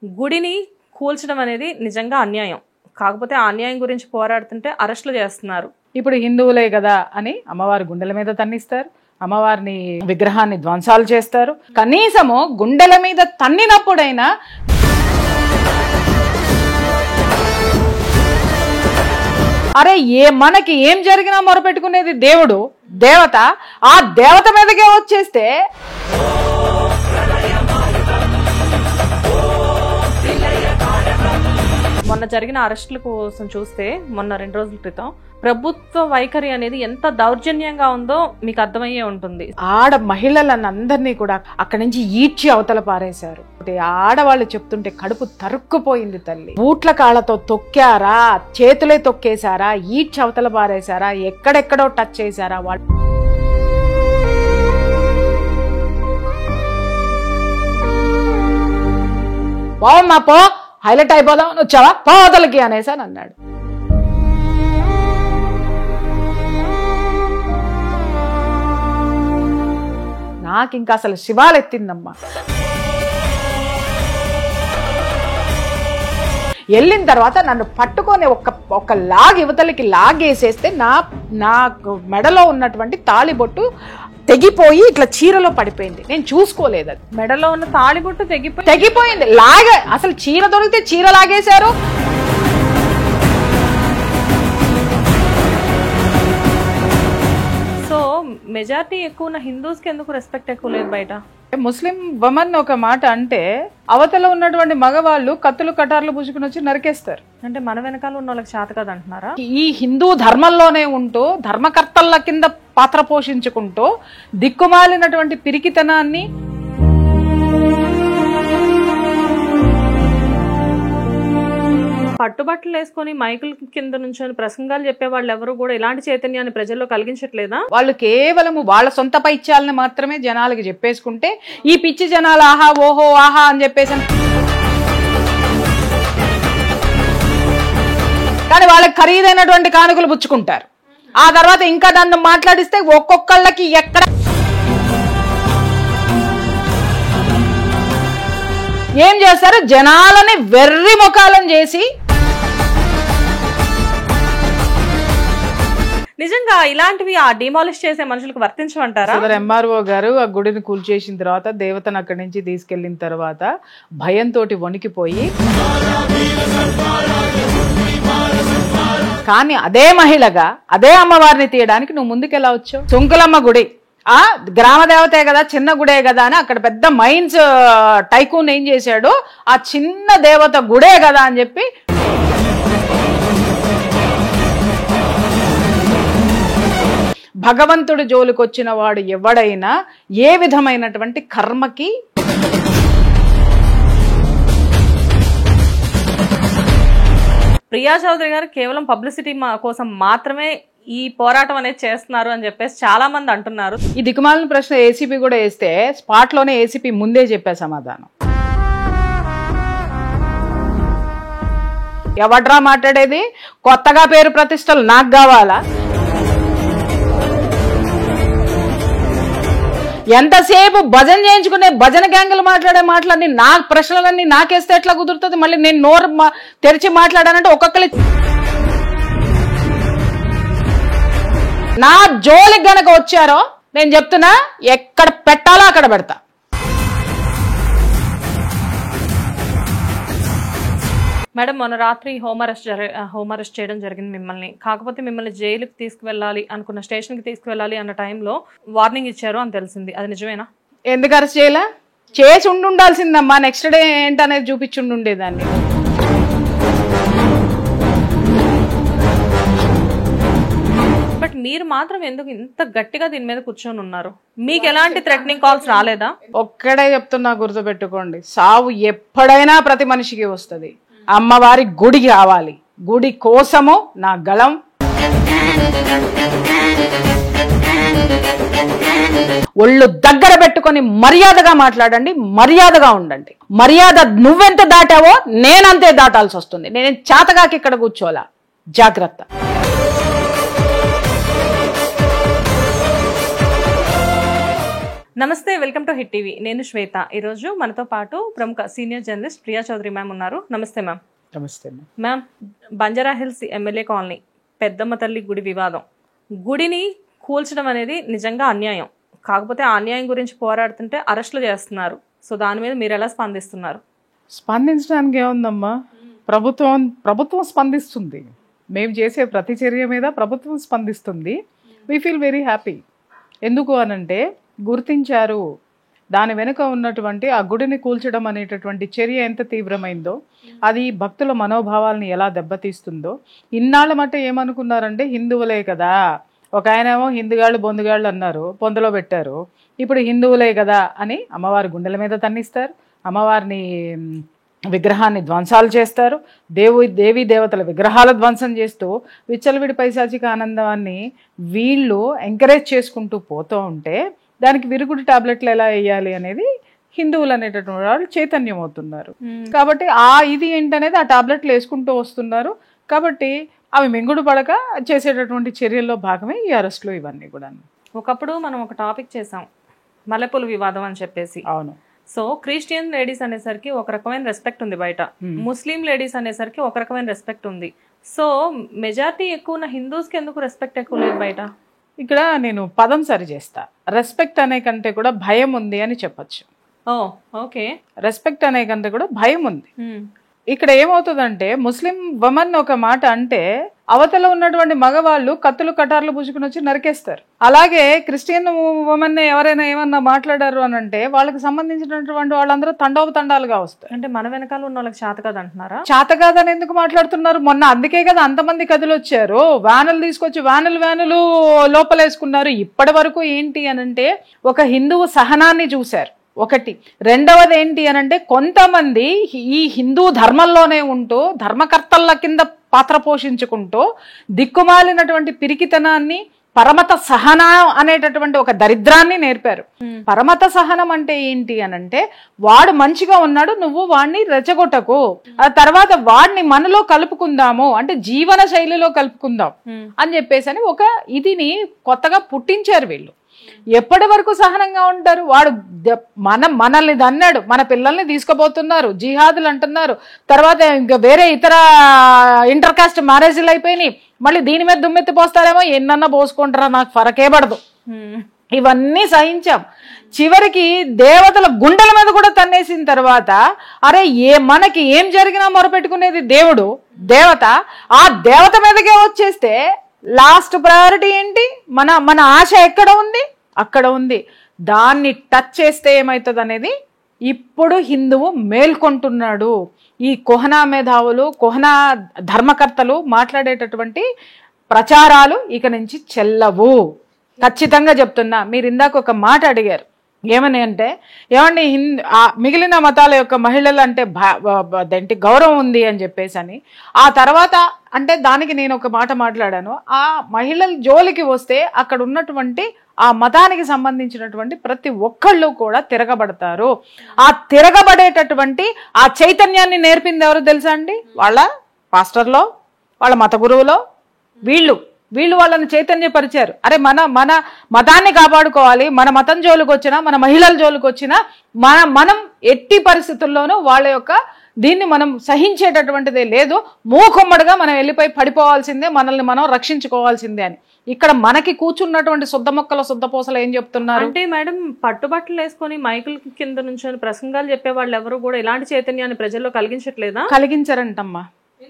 గుడిని కూల్చడం అనేది నిజంగా అన్యాయం. కాకపోతే ఆ అన్యాయం గురించి పోరాడుతుంటే అరెస్టులు చేస్తున్నారు. ఇప్పుడు హిందువులే కదా అని అమ్మవారి గుండెల మీద తన్నిస్తారు, అమ్మవారిని విగ్రహాన్ని ధ్వంసాలు చేస్తారు. కనీసము గుండెల మీద తన్నినప్పుడైనా అరే మనకి ఏం జరిగినా మొరపెట్టుకునేది దేవుడు, దేవత. ఆ దేవత మీదకే వచ్చేస్తే మొన్న జరిగిన అరెస్టుల కోసం చూస్తే మొన్న 2 రోజుల క్రితం ప్రభుత్వ వైఖరి అనేది ఎంత దౌర్జన్యంగా ఉందో మీకు అర్థమయ్యే ఉంటుంది. ఆడ మహిళలందరినీ కూడా అక్కడి నుంచి ఈడ్చి అవతల పారేశారు. ఆడవాళ్ళు చెప్తుంటే కడుపు తరుక్కుపోయింది తల్లి. బూట్ల కాళ్ళతో తొక్కారా, చేతులే తొక్కేశారా, ఈడ్చి అవతల పారేశారా, ఎక్కడెక్కడో టచ్ చేశారా వాళ్ళు. పోమ్మా పో, హైలైట్ అయిపోదాం వచ్చావా పోతలకి అనేసి అని అన్నాడు. నాకు ఇంకా అసలు శివాలెత్తిందమ్మా. వెళ్ళిన తర్వాత నన్ను పట్టుకొని ఒక యువతలకి లాగేసేస్తే నా మెడలో ఉన్నటువంటి తాళిబొట్టు తెగిపోయి ఇట్లా చీరలో పడిపోయింది. నేను చూసుకోలేదు. అది మెడలో ఉన్న తాళిబొట్టు తెగిపోయింది. అసలు చీర దొరికితే చీర లాగేశారు. సో మెజారిటీ ఎక్కువ ఉన్న హిందూస్ కి ఎందుకు రెస్పెక్ట్ ఎక్కువ లేదు బయట? ముస్లిం వమన్ ఒక మాట అంటే అవతల ఉన్నటువంటి మగవాళ్ళు కత్తులు కటార్లు పూసుకుని వచ్చి నరికేస్తారు. అంటే మన వెనకాల ఉన్న వాళ్ళకి చేత కాదు అంటున్నారా? ఈ హిందూ ధర్మంలోనే ఉంటూ ధర్మకర్తల కింద పాత్ర పోషించుకుంటూ దిక్కుమాలినటువంటి పిరికితనాన్ని పట్టుబట్టలు వేసుకొని మైకుల కింద నుంచి ప్రసంగాలు చెప్పే వాళ్ళు ఎవరు కూడా ఇలాంటి చైతన్యాన్ని ప్రజల్లో కలిగించట్లేదా? వాళ్ళు కేవలము వాళ్ళ సొంత పైత్యాలను మాత్రమే జనాలకి చెప్పేసుకుంటే ఈ పిచ్చి జనాలు ఆహా ఓహో ఆహా అని చెప్పేసి, కానీ వాళ్ళకి ఖరీదైనటువంటి కానుకలు పుచ్చుకుంటారు. ఆ తర్వాత ఇంకా నన్ను మాట్లాడిస్తే ఒక్కొక్కళ్ళకి ఎక్కడ ఏం చేస్తారు, జనాలని వెర్రి ముఖాలను చేసి. నిజంగా ఇలాంటివి ఆ డిమాలిష్ చేసే మనుషులకు వర్తించమంటారా? ఎంఆర్ఓ గారు ఆ గుడిని కూల్చేసిన తర్వాత దేవతను అక్కడి నుంచి తీసుకెళ్లిన తర్వాత భయంతో వణికిపోయి, కానీ అదే మహిళగా అదే అమ్మవారిని తీయడానికి నువ్వు ముందుకెలా వచ్చావు? సుంకులమ్మ గుడి గ్రామ దేవతే కదా, చిన్న గుడే కదా అని అక్కడ పెద్ద మైన్స్ టైకూన్ ఏం చేశాడు, ఆ చిన్న దేవత గుడే కదా అని చెప్పి భగవంతుడి జోలికొచ్చిన వాడు ఎవడైనా ఏ విధమైనటువంటి కర్మకి ప్రియా చౌదరి గారు కేవలం పబ్లిసిటీ కోసం మాత్రమే ఈ పోరాటం అనేది చేస్తున్నారు అని చెప్పేసి చాలా మంది అంటున్నారు. ఈ దిక్కుమాలిన ప్రశ్న ఏసీపీ కూడా వేస్తే స్పాట్ లోనే ఏసీపీ ముందే చెప్పే సమాధానం. ఎవడ్రా మాట్లాడేది? కొత్తగా పేరు ప్రతిష్టలు నాకు కావాలా? ఎంతసేపు భజన చేయించుకునే భజన గ్యాంగులు మాట్లాడే మాటలన్నీ నా ప్రశ్నలన్నీ నాకేస్తే ఎట్లా కుదురుతుంది? మళ్ళీ నేను నోరు తెరిచి మాట్లాడానంటే ఒక్కొక్కరి నా జోలికి గనక వచ్చారో నేను చెప్తున్నా, ఎక్కడ పెట్టాలో అక్కడ పెడతా. మేడం, మొన్న రాత్రి హోమ్ అరెస్ట్ చేయడం జరిగింది మిమ్మల్ని. కాకపోతే మిమ్మల్ని జైలుకి తీసుకువెళ్ళాలి అనుకున్న, స్టేషన్కి తీసుకువెళ్ళాలి అన్న టైంలో వార్నింగ్ ఇచ్చారు అని తెలిసింది. అది నిజమేనా? ఎందుకు అరెస్ట్ చేయాలా? చేసి ఉండాల్సిందమ్మా. నెక్స్ట్ డే ఏంటనేది చూపించి ఉండేదాన్ని. బట్ మీరు మాత్రం ఎందుకు ఇంత గట్టిగా దీని మీద కూర్చొని ఉన్నారు? మీకు ఎలాంటి థ్రెటనింగ్ కాల్స్ రాలేదా? ఒక్కడే చెప్తున్నా, గుర్తుపెట్టుకోండి, సావు ఎప్పుడైనా ప్రతి మనిషికి వస్తుంది. అమ్మవారి గుడికి రావాలి. గుడి కోసము నా గళం. ఒళ్ళు దగ్గర పెట్టుకొని మర్యాదగా మాట్లాడండి, మర్యాదగా ఉండండి. మర్యాద నువ్వెంత దాటావో నేనంతే దాటాల్సి వస్తుంది. నేను చేతగాకి ఇక్కడ కూర్చోలా. జాగ్రత్త. నమస్తే, వెల్కమ్ టు హిట్ టీవీ. నేను శ్వేత. ఈరోజు మనతో పాటు ప్రముఖ senior journalist Priya Chaudhary ma'am ఉన్నారు. నమస్తే మ్యామ్. నమస్తే ma'am, Banjara Hills MLA colony Peddamma తల్లి గుడి వివాదం, గుడిని కూల్చడం అనేది నిజంగా అన్యాయం. కాకపోతే ఆ అన్యాయం గురించి పోరాడుతుంటే అరెస్టులు చేస్తున్నారు. సో దాని మీద మీరు ఎలా స్పందిస్తున్నారు? స్పందించడానికి ఏముందమ్మా, ప్రభుత్వం స్పందిస్తుంది. మేము చేసే ప్రతి చర్య మీద ప్రభుత్వం స్పందిస్తుంది. We feel very happy. ఎందుకు అనంటే గుర్తించారు దాని వెనుక ఉన్నటువంటి ఆ గుడిని కూల్చడం అనేటటువంటి చర్య ఎంత తీవ్రమైందో, అది భక్తుల మనోభావాలను ఎలా దెబ్బతీస్తుందో. ఇన్నాళ్ళ మట్ట ఏమనుకున్నారంటే హిందువులే కదా, ఒక ఆయనేమో హిందుగాళ్ళు బొందుగాళ్ళు అన్నారు, పొందలో పెట్టారు. ఇప్పుడు హిందువులే కదా అని అమ్మవారి గుండెల మీద తన్నిస్తారు, అమ్మవారిని విగ్రహాన్ని ధ్వంసాలు చేస్తారు, దేవీ దేవతల విగ్రహాల ధ్వంసం చేస్తూ విచ్చలవిడి పైశాచిక ఆనందాన్ని వీళ్ళు ఎంకరేజ్ చేసుకుంటూ పోతూ ఉంటే దానికి విరుగుడు టాబ్లెట్లు ఎలా వేయాలి అనేది హిందువులు అనేటటువంటి వాళ్ళు చైతన్యం అవుతున్నారు. కాబట్టి ఇది ఏంటనేది ఆ టాబ్లెట్లు వేసుకుంటూ వస్తున్నారు. కాబట్టి అవి మింగుడు పడక చేసేటటువంటి చర్యల్లో భాగమే ఈ అరెస్టులు ఇవన్నీ కూడా. ఒకప్పుడు మనం ఒక టాపిక్ చేసాం, మల్లెపూల వివాదం అని చెప్పేసి. అవును. సో క్రిస్టియన్ లేడీస్ అనేసరికి ఒక రకమైన రెస్పెక్ట్ ఉంది బయట, ముస్లిం లేడీస్ అనేసరికి ఒక రకమైన రెస్పెక్ట్ ఉంది. సో మెజారిటీ ఎక్కువ ఉన్న హిందూస్కి ఎందుకు రెస్పెక్ట్ ఎక్కువ లేదు బయట? ఇక్కడ నేను పదం సరి చేస్తా. రెస్పెక్ట్ అనే కంటే కూడా భయం ఉంది అని చెప్పచ్చు. ఓకే. రెస్పెక్ట్ అనే కంటే కూడా భయం ఉంది. ఇక్కడ ఏమవుతుందంటే ముస్లిం వమన్ ఒక మాట అంటే అవతల ఉన్నటువంటి మగవాళ్ళు కత్తులు కటార్లు పుచ్చుకుని వచ్చి నరికేస్తారు. అలాగే క్రిస్టియన్ ఉమెన్ ఎవరైనా ఏమన్నా మాట్లాడారు అని అంటే వాళ్ళకి సంబంధించినటువంటి వాళ్ళందరూ తండాలుగా వస్తారు. అంటే మన వెనకాల ఉన్న వాళ్ళకి చేత కాదు అంటున్నారా? చేత కాదని ఎందుకు మాట్లాడుతున్నారు? మొన్న అందుకే కదా అంతమంది కథలు వచ్చారు, వ్యానులు తీసుకొచ్చి వ్యానులు లోపలేసుకున్నారు. ఇప్పటి వరకు ఏంటి అనంటే ఒక హిందువు సహనాన్ని చూశారు. ఒకటి. రెండవది ఏంటి అనంటే కొంతమంది ఈ హిందూ ధర్మంలోనే ఉంటూ ధర్మకర్తల కింద పాత్ర పోషించుకుంటూ దిక్కుమాలినటువంటి పిరికితనాన్ని, పరమత సహనం అనేటటువంటి ఒక దరిద్రాన్ని నేర్పారు. పరమత సహనం అంటే ఏంటి అనంటే వాడు మంచిగా ఉన్నాడు, నువ్వు వాడిని రెచ్చగొట్టకు, ఆ తర్వాత వాడిని మనలో కలుపుకుందాము, అంటే జీవన శైలిలో కలుపుకుందాం అని చెప్పేసి ఒక ఇదిని కొత్తగా పుట్టించారు వీళ్ళు. ఎప్పటి వరకు సహనంగా ఉంటారు? వాడు మనల్ని దన్నాడు, మన పిల్లల్ని తీసుకుపోతున్నారు, జిహాదులు అంటున్నారు, తర్వాత ఇంకా వేరే ఇతర ఇంటర్ కాస్ట్ మ్యారేజ్లు అయిపోయినాయి, మళ్ళీ దీని మీద దుమ్మెత్తి పోస్తారేమో, ఎన్నన్నా పోసుకుంటారా నాకు ఫరకే పడదు. ఇవన్నీ సహించాం. చివరికి దేవతల గుండెల మీద కూడా తన్నేసిన తర్వాత అరే మనకి ఏం జరిగినా మొరపెట్టుకునేది దేవుడు, దేవత. ఆ దేవత మీదకే వచ్చేస్తే లాస్ట్ ప్రయారిటీ ఏంటి? మన ఆశ ఎక్కడ ఉంది? అక్కడ ఉంది. దాన్ని టచ్ చేస్తే ఏమవుతుంది అనేది ఇప్పుడు హిందువు మేల్కొంటున్నాడు. ఈ కుహనా మేధావులు, కుహనా ధర్మకర్తలు మాట్లాడేటటువంటి ప్రచారాలు ఇక నుంచి చెల్లవు. ఖచ్చితంగా చెప్తున్నా. మీరు ఇందాక ఒక మాట అడిగారు, ఏమని అంటే ఏమండి మిగిలిన మతాల యొక్క మహిళలు అంటే దాంటి గౌరవం ఉంది అని చెప్పేసి అని. ఆ తర్వాత అంటే దానికి నేను ఒక మాట మాట్లాడాను. ఆ మహిళల జోలికి వస్తే అక్కడ ఉన్నటువంటి ఆ మతానికి సంబంధించినటువంటి ప్రతి ఒక్కళ్ళు కూడా తిరగబడతారు. ఆ తిరగబడేటటువంటి ఆ చైతన్యాన్ని నేర్పింది ఎవరు తెలుసా అండి? వాళ్ళ పాస్టర్లో, వాళ్ళ మత గురువులో వీళ్ళు వాళ్ళని చైతన్యపరిచారు. అరే మన మతాన్ని కాపాడుకోవాలి, మన మతం జోలికి వచ్చినా, మన మహిళల జోలికి వచ్చినా మనం ఎట్టి పరిస్థితుల్లోనూ వాళ్ళ యొక్క దీన్ని మనం సహించేటటువంటిదే లేదు, మూకుమ్మడిగా మనం వెళ్ళిపోయి పడిపోవాల్సిందే, మనల్ని మనం రక్షించుకోవాల్సిందే అని. ఇక్కడ మనకి కూర్చున్నటువంటి శుద్ధ మొక్కల శుద్ధపోసలు ఏం చెప్తున్నారు అంటే, మేడం పట్టుబట్టలు వేసుకొని మైకుల కింద నుంచి ప్రసంగాలు చెప్పే వాళ్ళు ఎవరు కూడా ఇలాంటి చైతన్యాన్ని ప్రజల్లో కలిగించట్లేదా? కలిగించరంటమ్మా,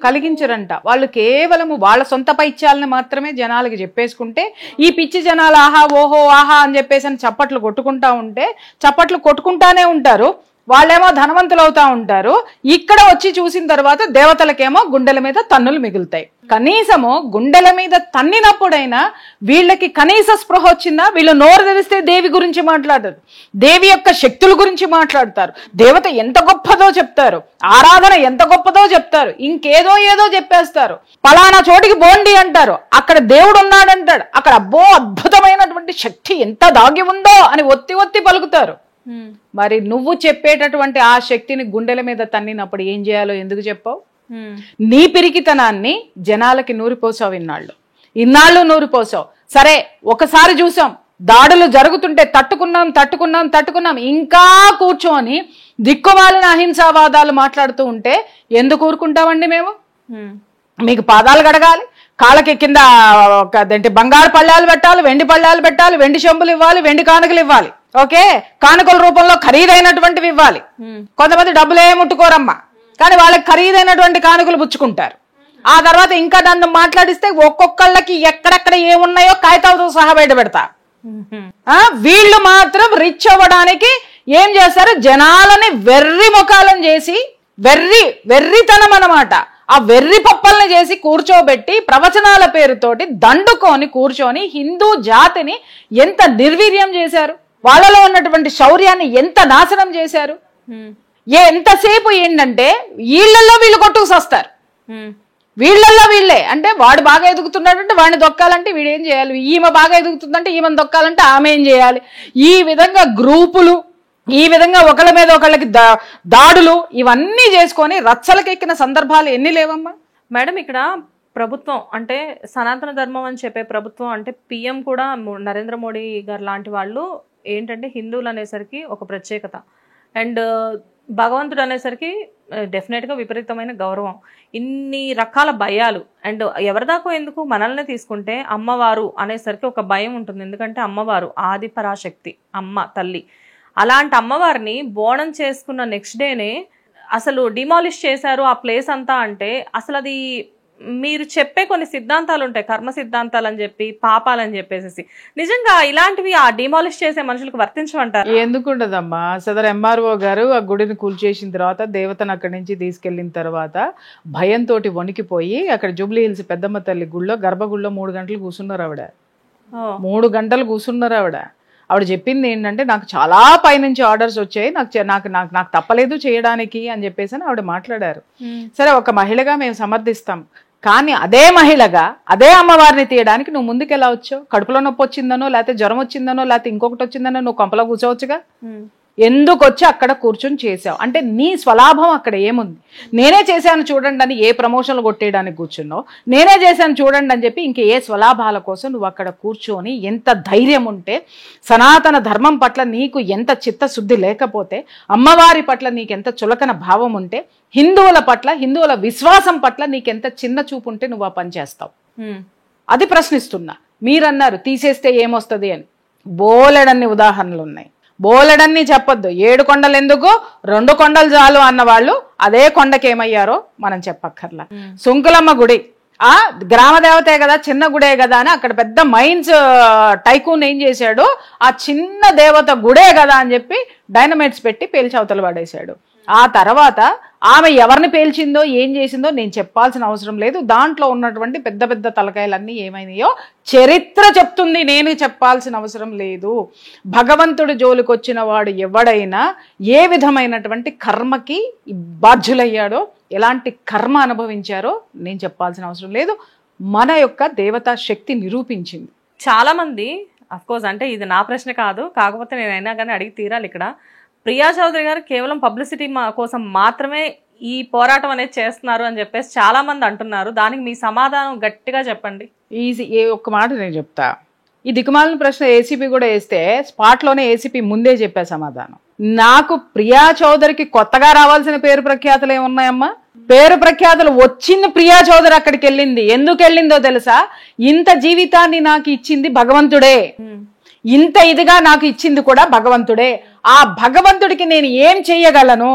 కలిగించరంట. వాళ్ళు కేవలము వాళ్ళ సొంత పైత్యాలను మాత్రమే జనాలకి చెప్పేసుకుంటే, ఈ పిచ్చి జనాలు ఆహా ఓహో ఆహా అని చెప్పేసి అని చప్పట్లు కొట్టుకుంటా ఉంటే చప్పట్లు కొట్టుకుంటానే ఉంటారు. వాళ్ళేమో ధనవంతులు అవుతా ఉంటారు. ఇక్కడ వచ్చి చూసిన తర్వాత దేవతలకేమో గుండెల మీద తన్నులు మిగులుతాయి. కనీసము గుండెల మీద తన్నినప్పుడైనా వీళ్ళకి కనీస స్పృహ వచ్చిందా? వీళ్ళు నోరు తెరిస్తే దేవి గురించి మాట్లాడరు, దేవి యొక్క శక్తుల గురించి మాట్లాడతారు, దేవత ఎంత గొప్పదో చెప్తారు, ఆరాధన ఎంత గొప్పదో చెప్తారు, ఇంకేదో ఏదో చెప్పేస్తారు. పలానా చోటికి బోండి అంటారు, అక్కడ దేవుడు ఉన్నాడంటాడు, అక్కడ అబ్బో అద్భుతమైనటువంటి శక్తి ఎంత దాగి ఉందో అని ఒత్తి పలుకుతారు. మరి నువ్వు చెప్పేటటువంటి ఆ శక్తిని గుండెల మీద తన్నినప్పుడు ఏం చేయాలో ఎందుకు చెప్పావు? నీ పిరికితనాన్ని జనాలకి నూరిపోసావు. ఇన్నాళ్ళు నూరిపోసావు. సరే ఒకసారి చూసాం, దాడులు జరుగుతుంటే తట్టుకున్నాం ఇంకా కూర్చొని దిక్కుమాలిన అహింసావాదాలు మాట్లాడుతూ ఉంటే ఎందుకు ఊరుకుంటామండి మేము? మీకు పాదాలు గడగాలి, కాళ్ళకి కింద బంగారు పళ్ళాలు పెట్టాలి, వెండి పళ్ళాలు పెట్టాలి, వెండి చెంబులు ఇవ్వాలి, వెండి కానుకలు ఇవ్వాలి. ఓకే, కానుకల రూపంలో ఖరీదైనటువంటివి ఇవ్వాలి. కొంతమంది డబ్బులు ఏమి ముట్టుకోరమ్మా, కానీ వాళ్ళకి ఖరీదైనటువంటి కానుకలు పుచ్చుకుంటారు. ఆ తర్వాత ఇంకా నన్ను మాట్లాడిస్తే ఒక్కొక్కళ్ళకి ఎక్కడెక్కడ ఏమున్నాయో కాగితాలతో సహా బయట పెడతా. వీళ్ళు మాత్రం రిచ్ అవ్వడానికి ఏం చేస్తారు? జనాలని వెర్రి ముఖాలను చేసి, వెర్రితనం అన్నమాట, ఆ వెర్రి పప్పల్ని చేసి కూర్చోబెట్టి ప్రవచనాల పేరుతోటి దండుకొని కూర్చొని హిందూ జాతిని ఎంత నిర్వీర్యం చేశారు, వాళ్ళలో ఉన్నటువంటి శౌర్యాన్ని ఎంత నాశనం చేశారు. ఎంతసేపు ఏంటంటే వీళ్ళల్లో వీళ్ళు కొట్టుకు సస్తారు, వీళ్ళల్లో వీళ్ళే. అంటే వాడు బాగా ఎదుగుతున్నాడంటే వాడిని దొక్కాలంటే వీడు ఏం చేయాలి, ఈమె బాగా ఎదుగుతుందంటే ఈమెను దొక్కాలంటే ఆమె ఏం చేయాలి. ఈ విధంగా గ్రూపులు, ఈ విధంగా ఒకళ్ళ మీద ఒకళ్ళకి దాడులు ఇవన్నీ చేసుకొని రచ్చలకెక్కిన సందర్భాలు ఎన్ని లేవమ్మా? మేడం, ఇక్కడ ప్రభుత్వం అంటే సనాతన ధర్మం అని చెప్పే ప్రభుత్వం అంటే పిఎం కూడా నరేంద్ర మోడీ గారు లాంటి వాళ్ళు ఏంటంటే హిందువులు అనేసరికి ఒక ప్రత్యేకత, అండ్ భగవంతుడు అనేసరికి డెఫినెట్గా విపరీతమైన గౌరవం, ఇన్ని రకాల భయాలు. అండ్ ఎవరిదాకో ఎందుకు మనల్ని తీసుకుంటే అమ్మవారు అనేసరికి ఒక భయం ఉంటుంది, ఎందుకంటే అమ్మవారు ఆది పరాశక్తి, అమ్మ తల్లి. అలాంటి అమ్మవారిని బోనం చేసుకున్న నెక్స్ట్ డేనే అసలు డిమాలిష్ చేశారు ఆ ప్లేస్ అంతా. అంటే అసలు అది మీరు చెప్పే కొన్ని సిద్ధాంతాలు ఉంటాయి, కర్మ సిద్ధాంతాలు అని చెప్పి, పాపాలని చెప్పేసి, నిజంగా ఇలాంటివి ఆ డిమాలిష్ చేసే మనుషులకు వర్తించమంటారు? ఎందుకుండదమ్మా, సదరు ఎంఆర్ఓ గారు ఆ గుడిని కూల్చేసిన తర్వాత దేవతను అక్కడి నుంచి తీసుకెళ్లిన తర్వాత భయంతో వణికిపోయి అక్కడ జూబ్లీ హిల్స్ పెద్దమ్మ తల్లి గుళ్ళో గర్భగుడిలో 3 గంటలు కూర్చున్నారు ఆవిడ. 3 గంటలు కూర్చున్నారు ఆవిడ. ఆవిడ చెప్పింది ఏంటంటే నాకు చాలా పైనుంచి ఆర్డర్స్ వచ్చాయి, నాకు తప్పలేదు చేయడానికి అని చెప్పేసి అని ఆవిడ మాట్లాడారు. సరే, ఒక మహిళగా మేము సమర్థిస్తాం, కానీ అదే మహిళగా అదే అమ్మవారిని తీయడానికి నువ్వు ముందుకు ఎలా వచ్చావు? కడుపులో నొప్పి వచ్చిందనో, లేకపోతే జ్వరం వచ్చిందనో, లేకపోతే ఇంకొకటి వచ్చిందనో నువ్వు కొంపలో కూర్చోవచ్చుగా. ఎందుకు వచ్చి అక్కడ కూర్చొని చేసావు? అంటే నీ స్వలాభం అక్కడ ఏముంది? నేనే చేశాను చూడండి అని ఏ ప్రమోషన్లు కొట్టేయడానికి కూర్చున్నావు, నేనే చేశాను చూడండి అని చెప్పి ఇంక ఏ స్వలాభాల కోసం నువ్వు అక్కడ కూర్చొని, ఎంత ధైర్యం ఉంటే, సనాతన ధర్మం పట్ల నీకు ఎంత చిత్తశుద్ధి లేకపోతే, అమ్మవారి పట్ల నీకెంత చులకన భావం ఉంటే, హిందువుల పట్ల, హిందువుల విశ్వాసం పట్ల నీకెంత చిన్న చూపు ఉంటే నువ్వు ఆ పని చేస్తావు? అది ప్రశ్నిస్తున్నా. మీరన్నారు తీసేస్తే ఏమొస్తుంది అని, బోలెడన్ని ఉదాహరణలు ఉన్నాయి. బోలెడన్ని చెప్పొద్దు, 7 కొండలు ఎందుకు 2 కొండలు చాలు అన్న వాళ్ళు అదే కొండకేమయ్యారో మనం చెప్పక్కర్లా. సుంకులమ్మ గుడి ఆ గ్రామ దేవతే కదా, చిన్న గుడే కదా అని అక్కడ పెద్ద మైన్స్ టైకూన్ ఏం చేశాడు, ఆ చిన్న దేవత గుడే కదా అని చెప్పి డైనమైట్స్ పెట్టి పేల్చి అవతల పడేశాడు. ఆ తర్వాత ఆమె ఎవరిని పేల్చిందో ఏం చేసిందో నేను చెప్పాల్సిన అవసరం లేదు. దాంట్లో ఉన్నటువంటి పెద్ద పెద్ద తలకాయలన్నీ ఏమైనాయో చరిత్ర చెప్తుంది, నేను చెప్పాల్సిన అవసరం లేదు. భగవంతుడి జోలికి వచ్చిన వాడు ఎవడైనా ఏ విధమైనటువంటి కర్మకి బాధ్యులయ్యాడో, ఎలాంటి కర్మ అనుభవించారో నేను చెప్పాల్సిన అవసరం లేదు. మన యొక్క దేవతా శక్తి నిరూపించింది. చాలా మంది అఫ్కోర్స్, అంటే ఇది నా ప్రశ్న కాదు, కాకపోతే నేనైనా కానీ అడిగి తీరాలి. ఇక్కడ ప్రియా చౌదరి గారు కేవలం పబ్లిసిటీ కోసం మాత్రమే ఈ పోరాటం అనేది చేస్తున్నారు అని చెప్పేసి చాలా మంది అంటున్నారు. దానికి మీ సమాధానం గట్టిగా చెప్పండి. ఒక్క మాట నేను చెప్తా. ఈ దిక్కుమాలిన ప్రశ్న ఏసీపీ కూడా వేస్తే స్పాట్లోనే ఏసీపీ ముందే చెప్పే సమాధానం. నాకు ప్రియా చౌదరికి కొత్తగా రావాల్సిన పేరు ప్రఖ్యాతులు ఏమున్నాయమ్మా? పేరు ప్రఖ్యాతులు వచ్చింది ప్రియా చౌదరి అక్కడికి వెళ్ళింది. ఎందుకు వెళ్ళిందో తెలుసా? ఇంత జీవితాన్ని నాకు ఇచ్చింది భగవంతుడే, ఇంత ఇదిగా నాకు ఇచ్చింది కూడా భగవంతుడే. ఆ భగవంతుడికి నేను ఏం చెయ్యగలను,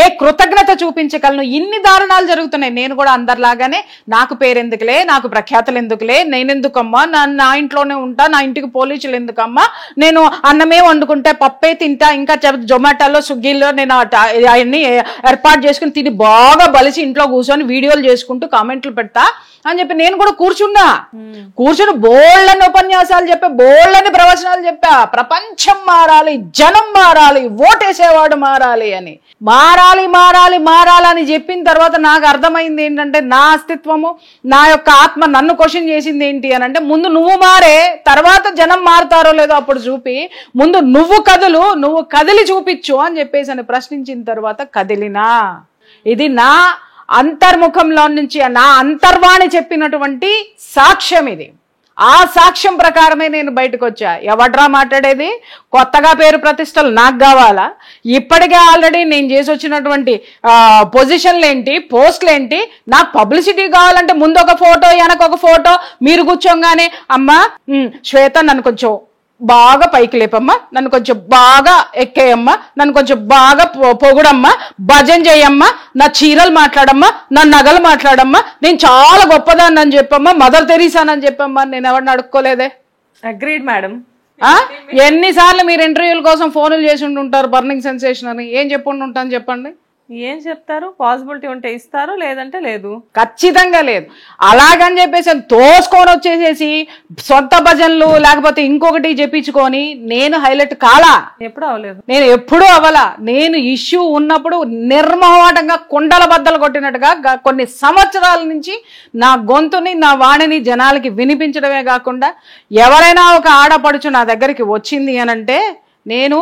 ఏ కృతజ్ఞత చూపించగలను? ఇన్ని దారుణాలు జరుగుతున్నాయి. నేను కూడా అందరిలాగానే నాకు పేరెందుకులే, నాకు ప్రఖ్యాతులు ఎందుకులే, నేనెందుకమ్మా, నా ఇంట్లోనే ఉంటా, నా ఇంటికి పోలీసులు ఎందుకమ్మా, నేను అన్నమే వండుకుంటే పప్పే తింటా, ఇంకా జొమాటోలో స్విగ్గీలో నేను అవన్నీ ఏర్పాటు చేసుకుని తిని బాగా బలిసి ఇంట్లో కూర్చొని వీడియోలు చేసుకుంటూ కామెంట్లు పెడతా అని చెప్పి నేను కూడా కూర్చుని బోళ్ళని ఉపన్యాసాలు చెప్పా, బోళ్ళని ప్రవచనాలు చెప్పా. ప్రపంచం మారాలి, జనం మారాలి, ఓటేసేవాడు మారాలి అని, మారాలి చెప్పిన తర్వాత నాకు అర్థమైంది ఏంటంటే, నా అస్తిత్వము, నా యొక్క ఆత్మ నన్ను క్వశ్చన్ చేసింది ఏంటి అని అంటే, ముందు నువ్వు మారే, తర్వాత జనం మారుతారో లేదో అప్పుడు చూపి, ముందు నువ్వు కదిలి చూపించు అని చెప్పేసి అని ప్రశ్నించిన తర్వాత కదిలినా. ఇది నా అంతర్ముఖంలో నుంచి, నా అంతర్వాణి చెప్పినటువంటి సాక్ష్యం ఇది. ఆ సాక్ష్యం ప్రకారమే నేను బయటకు వచ్చా. ఎవడ్రా మాట్లాడేది? కొత్తగా పేరు ప్రతిష్టలు నాకు కావాలా? ఇప్పటికే ఆల్రెడీ నేను చేసి వచ్చినటువంటి పొజిషన్లు ఏంటి, పోస్టులు ఏంటి? నాకు పబ్లిసిటీ కావాలంటే ముందు ఒక ఫోటో, వెనక ఒక ఫోటో, మీరు కూర్చోగానే అమ్మా శ్వేత నన్ను కొంచెం బాగా పైకి లేపమ్మా, నన్ను కొంచెం బాగా ఎక్కేయమ్మా, నన్ను కొంచెం బాగా పొగుడమ్మా, భజన చేయమ్మా, నా చీరలు మాట్లాడమ్మా, నా నగలు మాట్లాడమ్మా, నేను చాలా గొప్పదాన్ని అని చెప్పమ్మా, మదర్ తెరీసానని చెప్పమ్మా. నేను ఎవరిని అడుక్కోలేదే. Agreed madam. ఎన్నిసార్లు మీరు ఇంటర్వ్యూల కోసం ఫోన్లు చేసి ఉంటుంటారు బర్నింగ్ సెన్సేషన్ అని? ఏం చెప్పుండి ఉంటాను చెప్పండి? ఏం చెప్తారు? పాసిబిలిటీ ఉంటే ఇస్తారు, లేదంటే లేదు. ఖచ్చితంగా లేదు. అలాగని చెప్పేసి తోసుకొని వచ్చేసేసి సొంత భజనలు లేకపోతే ఇంకొకటి చెప్పించుకొని నేను హైలైట్ కాలా. ఎప్పుడు అవ్వలేదు. నేను ఎప్పుడూ అవ్వలా. నేను ఇష్యూ ఉన్నప్పుడు నిర్మోహమాటంగా కుండల బద్దలు కొట్టినట్టుగా కొన్ని సంవత్సరాల నుంచి నా గొంతుని, నా వాణిని జనాలకి వినిపించడమే కాకుండా ఎవరైనా ఒక ఆడపడుచు నా దగ్గరికి వచ్చింది అనంటే నేను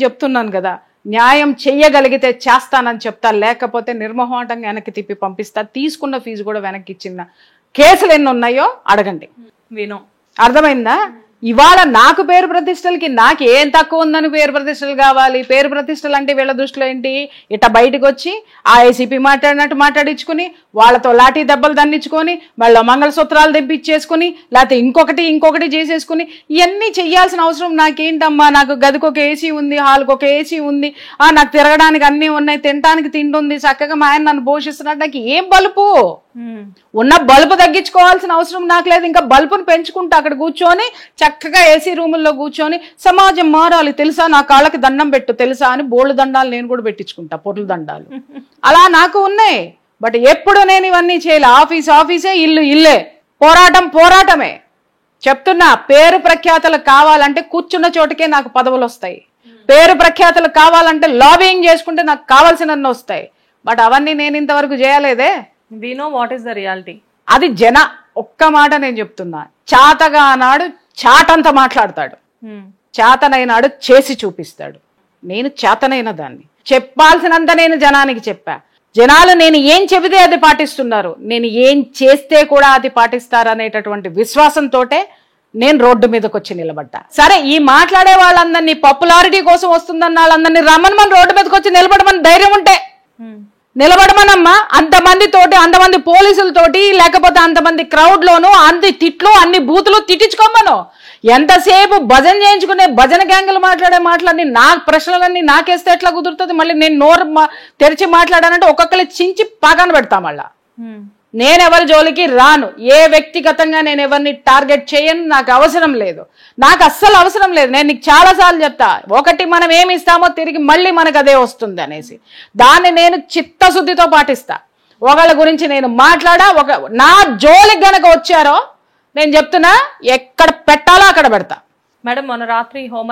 చెప్తున్నాను కదా, న్యాయం చెయ్యగలిగితే చేస్తానని చెప్తా, లేకపోతే నిర్మోహమాటంగా వెనక్కి తిప్పి పంపిస్తా. తీసుకున్న ఫీజు కూడా వెనక్కి ఇచ్చిన కేసులు ఎన్ని ఉన్నాయో అడగండి. వినో అర్థమైందా? ఇవాళ నాకు పేరు ప్రతిష్టలకి నాకు ఏం తక్కువ ఉందని పేరు ప్రతిష్టలు కావాలి? పేరు ప్రతిష్టలు అంటే వీళ్ళ దృష్టిలో ఏంటి? ఇట్లా బయటకు వచ్చి ఆ ఏసీపీ మాట్లాడినట్టు మాట్లాడించుకుని, వాళ్ళతో లాఠీ దెబ్బలు దండించుకొని, మళ్ళీ మంగళసూత్రాలు తెప్పించేసుకుని, లేకపోతే ఇంకొకటి చేసేసుకుని, ఇవన్నీ చెయ్యాల్సిన అవసరం నాకేంటమ్మా? నాకు గదికి ఒక ఏసీ ఉంది, హాల్కి ఒక ఏసీ ఉంది, నాకు తిరగడానికి అన్నీ ఉన్నాయి, తినడానికి తిండి ఉంది, చక్కగా మా ఆయన నన్ను పోషిస్తున్నాడు. నాకు ఏం బలుపు? ఉన్న బల్బు తగ్గించుకోవాల్సిన అవసరం నాకు లేదు. ఇంకా బల్బును పెంచుకుంటా అక్కడ కూర్చొని చక్కగా ఏసీ రూముల్లో కూర్చొని సమాజం మారాలి తెలుసా, నా కాళ్ళకి దండం పెట్టు తెలుసా అని బోళ్ళు దండాలు నేను కూడా పెట్టించుకుంటా, పొర్లు దండాలు అలా నాకు ఉన్నాయి. బట్ ఎప్పుడు నేను ఇవన్నీ చేయలే. ఆఫీసే, ఇల్లు ఇల్లే, పోరాటమే. చెప్తున్నా, పేరు ప్రఖ్యాతలు కావాలంటే కూర్చున్న చోటుకే నాకు పదవులు వస్తాయి. పేరు ప్రఖ్యాతలు కావాలంటే లాబింగ్ చేసుకుంటే నాకు కావాల్సినన్ని వస్తాయి. బట్ అవన్నీ నేను ఇంతవరకు చేయలేదే. We know what is the reality. అది ఒక్క మాట నేను చెప్తున్నా, చాతగా అన్నాడు చాటంత మాట్లాడతాడు, చేతనైనాడు చేసి చూపిస్తాడు. నేను చేతనైన దాన్ని చెప్పాల్సినంత నేను జనానికి చెప్పా. జనాలు నేను ఏం చెబితే అది పాటిస్తున్నారు, నేను ఏం చేస్తే కూడా అది పాటిస్తారు అనేటటువంటి విశ్వాసంతో నేను రోడ్డు మీదకి వచ్చి నిలబడ్డా. సరే, ఈ మాట్లాడే వాళ్ళందరినీ పాపులారిటీ కోసం వస్తుందన్న వాళ్ళందరినీ రమ్మని రోడ్డు మీదకి వచ్చి నిలబడమని ధైర్యం ఉంటే నిలబడమనమ్మా. అంతమంది పోలీసులతోటి, లేకపోతే అంతమంది క్రౌడ్ లోను అన్ని తిట్లు, అన్ని బూతులు తిట్టించుకోమను. ఎంతసేపు భజన చేయించుకునే భజన గ్యాంగులు మాట్లాడి నా ప్రశ్నలన్నీ నాకేస్తే ఎట్లా కుదురుతుంది? మళ్ళీ నేను నోరు తెరిచి మాట్లాడానంటే ఒక్కొక్కరి చించి పక్కన పెడతా. మళ్ళా నేనెవరి జోలికి రాను. ఏ వ్యక్తిగతంగా నేను ఎవరిని టార్గెట్ చేయను. నాకు అవసరం లేదు, నాకు అస్సలు అవసరం లేదు. నేను నీకు చాలాసార్లు చెప్తా, ఒకటి మనం ఏమి ఇస్తామో తిరిగి మళ్ళీ మనకు అదే వస్తుంది అనేసి. దాన్ని నేను చిత్తశుద్ధితో పాటిస్తా. ఒకళ్ళ గురించి నేను నా జోలికి గనక వచ్చారో నేను చెప్తున్నా, ఎక్కడ పెట్టాలో అక్కడ పెడతా. మేడం, మొన్న రాత్రి హోమ్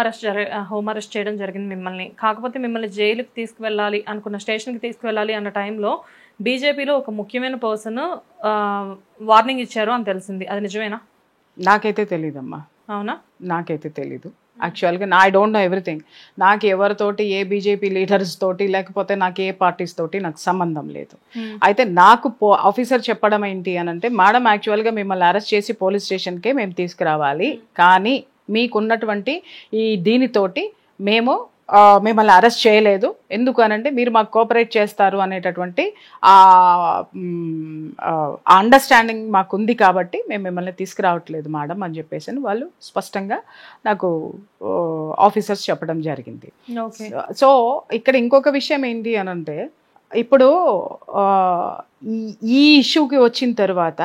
అరెస్ట్ చేయడం జరిగింది మిమ్మల్ని. కాకపోతే మిమ్మల్ని జైలుకి తీసుకువెళ్ళాలి అనుకున్న, స్టేషన్కి తీసుకువెళ్ళాలి అన్న టైంలో బీజేపీలో ఒక ముఖ్యమైన పర్సన్ వార్నింగ్ ఇచ్చారు అని తెలిసింది. అది నిజమేనా? నాకైతే తెలీదమ్మా. అవునా? నాకైతే తెలీదు. యాక్చువల్గా ఐ డోంట్ నో ఎవ్రీథింగ్. నాకు ఎవరితోటి, ఏ బీజేపీ లీడర్స్ తోటి, లేకపోతే నాకు ఏ పార్టీస్ తోటి నాకు సంబంధం లేదు. అయితే నాకు ఆఫీసర్ చెప్పడం ఏంటి అని అంటే, మేడం యాక్చువల్గా మిమ్మల్ని అరెస్ట్ చేసి పోలీస్ స్టేషన్కే మేము తీసుకురావాలి, కానీ మీకున్నటువంటి ఈ దీనితోటి మేము మిమ్మల్ని అరెస్ట్ చేయలేదు. ఎందుకు అనంటే మీరు మాకు కోఆపరేట్ చేస్తారు అనేటటువంటి అండర్స్టాండింగ్ మాకుంది కాబట్టి మేము మిమ్మల్ని తీసుకురావట్లేదు మేడం అని చెప్పేసి వాళ్ళు స్పష్టంగా నాకు ఆఫీసర్స్ చెప్పడం జరిగింది. సో ఇక్కడ ఇంకొక విషయం ఏంటి అనంటే, ఇప్పుడు ఈ ఇష్యూకి వచ్చిన తర్వాత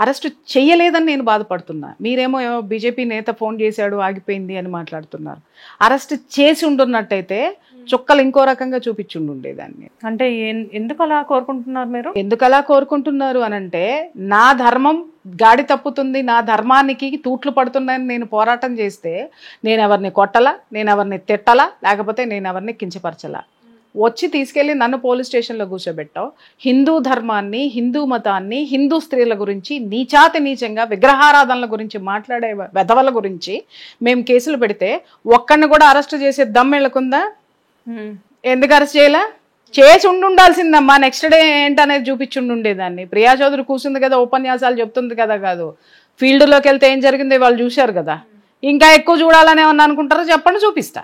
అరెస్ట్ చేయలేదని నేను బాధపడుతున్నా. మీరేమో బీజేపీ నేత ఫోన్ చేశాడు ఆగిపోయింది అని మాట్లాడుతున్నారు. అరెస్ట్ చేసి ఉంటున్నట్టయితే చుక్కలు ఇంకో రకంగా చూపించుండేదాన్ని. అంటే ఎందుకు అలా కోరుకుంటున్నారు మీరు? ఎందుకు అలా కోరుకుంటున్నారు అనంటే, నా ధర్మం గాడి తప్పుతుంది, నా ధర్మానికి తూట్లు పడుతున్నాయని నేను పోరాటం చేస్తే నేను ఎవరిని కొట్టలా, నేను ఎవరిని తిట్టలా, లేకపోతే నేను ఎవరిని కించపరచలా. వచ్చి తీసుకెళ్ళి నన్ను పోలీస్ స్టేషన్లో కూర్చోబెట్టావు. హిందూ ధర్మాన్ని, హిందూ మతాన్ని, హిందూ స్త్రీల గురించి నీచంగా విగ్రహారాధనల గురించి మాట్లాడే వెధవల గురించి మేము కేసులు పెడితే ఒక్కడిని కూడా అరెస్ట్ చేసే దమ్మెళ్ళకుందా? ఎందుకు అరెస్ట్ చేయలే? చేసి ఉండాల్సిందమ్మా. నెక్స్ట్ డే ఏంటనేది చూపించుండేదాన్ని. ప్రియా చౌదరి కూర్చుంది కదా, ఉపన్యాసాలు చెప్తుంది కదా, కాదు ఫీల్డ్లోకి వెళ్తే ఏం జరిగిందో వాళ్ళు చూశారు కదా. ఇంకా ఎక్కువ చూడాలని ఏమన్నా అనుకుంటారో చెప్పండి, చూపిస్తా.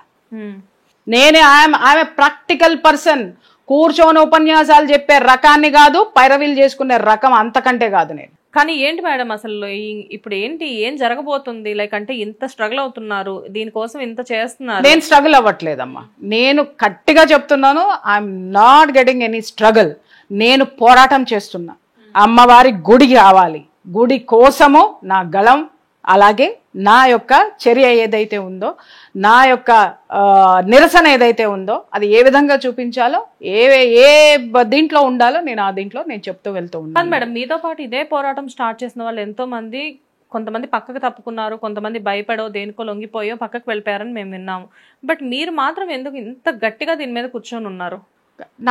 నేనే ఆమె ప్రాక్టికల్ పర్సన్. కూర్చొని ఉపన్యాసాలు చెప్పే రకాన్ని కాదు, పైరవీలు చేసుకునే రకం అంతకంటే కాదు నేను. కానీ ఏంటి మేడం అసలు ఇప్పుడు ఏంటి, ఏం జరగబోతుంది? లైక్ అంటే ఇంత స్ట్రగుల్ అవుతున్నారు, దీనికోసం ఇంత చేస్తున్నారు. నేను స్ట్రగుల్ అవ్వట్లేదమ్మా, నేను గట్టిగా చెప్తున్నాను. I'm not getting any struggle. నేను పోరాటం చేస్తున్నా. అమ్మవారి గుడి రావాలి, గుడి కోసము నా గళం, అలాగే నా యొక్క చర్య ఏదైతే ఉందో, నా యొక్క నిరసన ఏదైతే ఉందో అది ఏ విధంగా చూపించాలో, ఏ దీంట్లో ఉండాలో నేను ఆ దీంట్లో నేను చెప్తూ వెళ్తూ ఉన్నాను. మేడం మీతో పాటు ఇదే పోరాటం స్టార్ట్ చేసిన వాళ్ళు ఎంతో మంది, కొంతమంది పక్కకు తప్పుకున్నారు, కొంతమంది భయపడో దేనికో లొంగిపోయో పక్కకు వెళ్ళిపోయారని మేము విన్నాము. బట్ మీరు మాత్రం ఎందుకు ఇంత గట్టిగా దీని మీద కూర్చొని ఉన్నారు?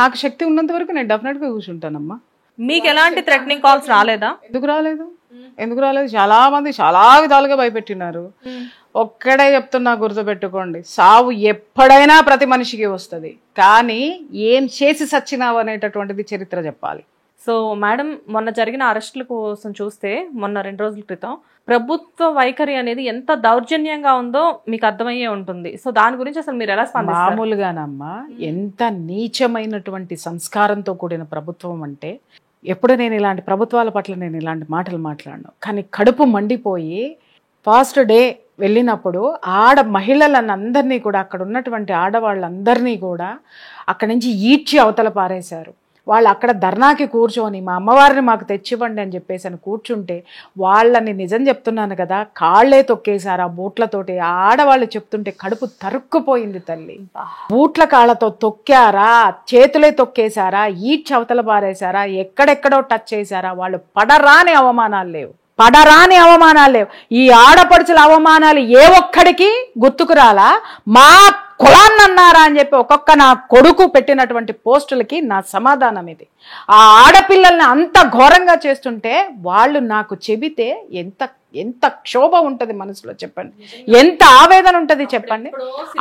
నాకు శక్తి ఉన్నంత వరకు నేను డెఫినెట్గా కూర్చుంటానమ్మా. మీకు ఎలాంటి థ్రెటనింగ్ కాల్స్ రాలేదా? ఎందుకు రాలేదు? చాలా మంది చాలా విధాలుగా భయపెట్టినారు. ఒక్కడే చెప్తున్నా, గుర్తుపెట్టుకోండి, సావు ఎప్పుడైనా ప్రతి మనిషికి వస్తుంది, కానీ ఏం చేసి సచ్చినావు అనేటటువంటిది చరిత్ర చెప్పాలి. సో మేడం, మొన్న జరిగిన అరెస్టుల కోసం చూస్తే, మొన్న 2 రోజుల క్రితం ప్రభుత్వ వైఖరి అనేది ఎంత దౌర్జన్యంగా ఉందో మీకు అర్థమయ్యే ఉంటుంది. సో దాని గురించి అసలు మీరు ఎలా స్పందిస్తారు? మామూలుగానమ్మా, ఎంత నీచమైనటువంటి సంస్కారంతో కూడిన ప్రభుత్వం అంటే, ఎప్పుడు నేను ఇలాంటి ప్రభుత్వాల పట్ల నేను ఇలాంటి మాటలు మాట్లాడను, కానీ కడుపు మండిపోయి ఫస్ట్ డే వెళ్ళినప్పుడు మహిళలను అందరినీ కూడా, అక్కడ ఉన్నటువంటి ఆడవాళ్ళందరినీ కూడా అక్కడి నుంచి ఈడ్చి అవతల పారేశారు. వాళ్ళు అక్కడ ధర్నాకి కూర్చొని మా అమ్మవారిని మాకు తెచ్చివ్వండి అని చెప్పేసి అని కూర్చుంటే, వాళ్ళని నిజం చెప్తున్నాను కదా, కాళ్లే తొక్కేశారు ఆ బూట్లతోటి. ఆడవాళ్ళు చెప్తుంటే కడుపు తరుక్కుపోయింది తల్లి. బూట్ల కాళ్ళతో తొక్కారా, చేతులే తొక్కేశారా, ఈడ్చి అవతల పారేశారా, ఎక్కడెక్కడో టచ్ చేశారా, వాళ్ళు పడరాని అవమానాలు లేవు. ఈ ఆడపడుచుల అవమానాలు ఏ ఒక్కడికి గుర్తుకు రాలా? మా కులాన్ని అన్నారా అని చెప్పి ఒక్కొక్క నా కొడుకు పెట్టినటువంటి పోస్టులకి నా సమాధానం ఇది. ఆ ఆడపిల్లల్ని అంత ఘోరంగా చేస్తుంటే వాళ్ళు నాకు చెబితే ఎంత క్షోభ ఉంటుంది మనసులో చెప్పండి, ఎంత ఆవేదన ఉంటుంది చెప్పండి.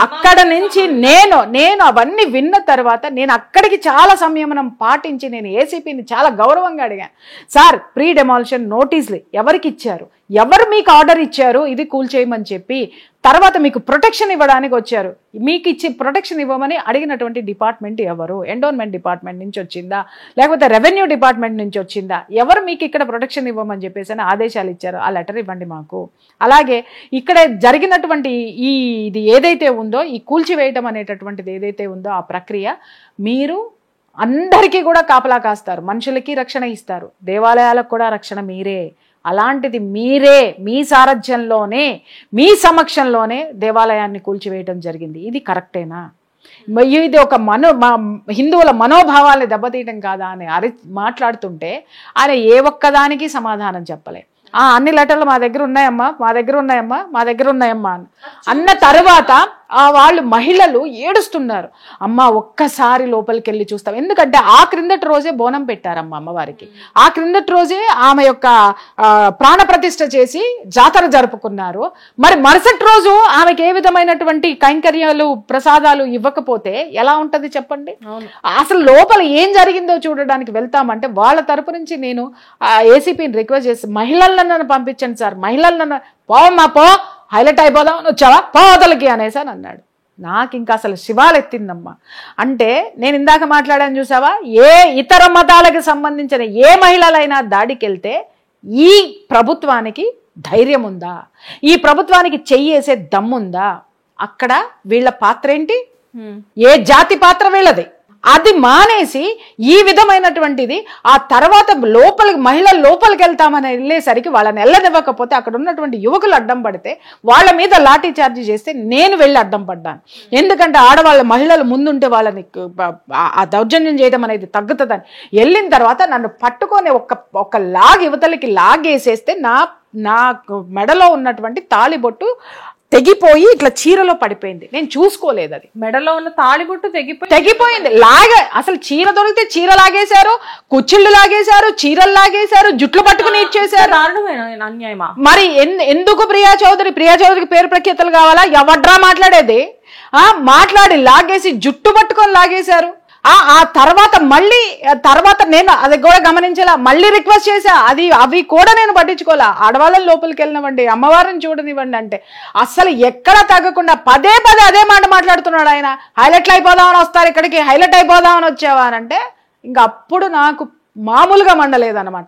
అక్కడ నుంచి నేను అవన్నీ విన్న తర్వాత నేను అక్కడికి చాలా సంయమనం పాటించి నేను ఏసీపీని చాలా గౌరవంగా అడిగాను, సార్ ప్రీ డెమాలిషన్ నోటీసులు ఎవరికి ఇచ్చారు, ఎవరు మీకు ఆర్డర్ ఇచ్చారు ఇది కూల్చేయమని చెప్పి, తర్వాత మీకు ప్రొటెక్షన్ ఇవ్వడానికి వచ్చారు, మీకు ఇచ్చి ప్రొటెక్షన్ ఇవ్వమని అడిగినటువంటి డిపార్ట్మెంట్ ఎవరు? ఎండోన్మెంట్ డిపార్ట్మెంట్ నుంచి వచ్చిందా, లేకపోతే రెవెన్యూ డిపార్ట్మెంట్ నుంచి వచ్చిందా? ఎవరు మీకు ఇక్కడ ప్రొటెక్షన్ ఇవ్వమని చెప్పేసి అని ఆదేశాలు ఇచ్చారు? ఆ లెటర్ ఇవ్వండి మాకు. అలాగే ఇక్కడ జరిగినటువంటి ఇది ఏదైతే ఉందో, ఈ కూల్చివేయటం అనేటటువంటిది ఏదైతే ఉందో ఆ ప్రక్రియ, మీరు అందరికీ కూడా కాపలా కాస్తారు, మనుషులకి రక్షణ ఇస్తారు, దేవాలయాలకు కూడా రక్షణ మీరే. అలాంటిది మీరే మీ సారథ్యంలోనే మీ సమక్షంలోనే దేవాలయాన్ని కూల్చివేయటం జరిగింది. ఇది కరెక్టేనా? ఇది ఒక హిందువుల మనోభావాల్ని దెబ్బతీయటం కాదా అని మాట్లాడుతుంటే ఆయన ఏ ఒక్కదానికి సమాధానం చెప్పలే. అన్ని లెటర్లు మా దగ్గర ఉన్నాయమ్మా అన్న తర్వాత వాళ్ళు మహిళలు ఏడుస్తున్నారు, అమ్మ ఒక్కసారి లోపలికి వెళ్ళి చూస్తాం. ఎందుకంటే ఆ క్రిందటి రోజే బోనం పెట్టారమ్మ అమ్మవారికి, ఆ క్రిందటి రోజే ఆమె యొక్క ప్రాణ ప్రతిష్ఠ చేసి జాతర జరుపుకున్నారు. మరి మరుసటి రోజు ఆమెకి ఏ విధమైనటువంటి కైంకర్యాలు ప్రసాదాలు ఇవ్వకపోతే ఎలా ఉంటది చెప్పండి? అసలు లోపల ఏం జరిగిందో చూడడానికి వెళ్తామంటే వాళ్ళ తరపు నుంచి నేను ఏసీపీని రిక్వెస్ట్ చేసి, మహిళలను పంపించండి సార్, మహిళలను పోవమ్మా పో, హైలైట్ అయిపోదాం వచ్చావా పోవతలకి అనేసి అని అన్నాడు. నాకు ఇంకా అసలు శివాలెత్తిందమ్మా. అంటే నేను ఇందాక మాట్లాడాను చూసావా, ఏ ఇతర మతాలకు సంబంధించిన ఏ మహిళలైనా దాడికి వెళ్తే ఈ ప్రభుత్వానికి ధైర్యం ఉందా, ఈ ప్రభుత్వానికి చెయ్యేసే దమ్ముందా? అక్కడ వీళ్ళ పాత్ర ఏంటి? ఏ జాతి పాత్ర వీళ్ళది? అది మానేసి ఈ విధమైనటువంటిది ఆ తర్వాత మహిళలు లోపలికి వెళ్తామని వెళ్ళేసరికి వాళ్ళని వెళ్ళనివ్వకపోతే అక్కడ ఉన్నటువంటి యువకులు అడ్డం పడితే వాళ్ళ మీద లాఠీ చార్జీ చేస్తే నేను వెళ్ళి అడ్డం పడ్డాను. ఎందుకంటే ఆడవాళ్ళ మహిళలు ముందుంటే వాళ్ళని ఆ దౌర్జన్యం చేయడం అనేది తగ్గుతుందని వెళ్ళిన తర్వాత నన్ను పట్టుకొని ఒక యువతలకి లాగేసేస్తే నా మెడలో ఉన్నటువంటి తాళిబొట్టు తెగిపోయి ఇట్లా చీరలో పడిపోయింది. నేను చూసుకోలేదు, అది మెడలో ఉన్న తాళిబొట్టు తెగిపోయింది. అసలు చీర దొరికితే చీర లాగేశారు, కుచ్చిళ్ళు లాగేశారు, చీరలు లాగేశారు, జుట్లు పట్టుకుని ఇచ్చేశారు. మరి ఎందుకు ప్రియా చౌదరికి పేరు ప్రఖ్యాతలు కావాలా? ఎవడ్రా మాట్లాడేది? మాట్లాడి లాగేసి జుట్టు పట్టుకొని లాగేశారు. ఆ తర్వాత నేను అది కూడా గమనించాలా, మళ్ళీ రిక్వెస్ట్ చేశా, అవి కూడా నేను పట్టించుకోవాలా. ఆడవాళ్ళని లోపలికి వెళ్ళనివ్వండి, అమ్మవారిని చూడనివ్వండి అంటే అస్సలు ఎక్కడ తగ్గకుండా పదే అదే మాట మాట్లాడుతున్నాడు ఆయన. హైలైట్లు అయిపోదామని వస్తారు ఇక్కడికి, హైలైట్ అయిపోదామని వచ్చావా అని అంటే ఇంకా అప్పుడు నాకు మామూలుగా మండలేదన్నమాట.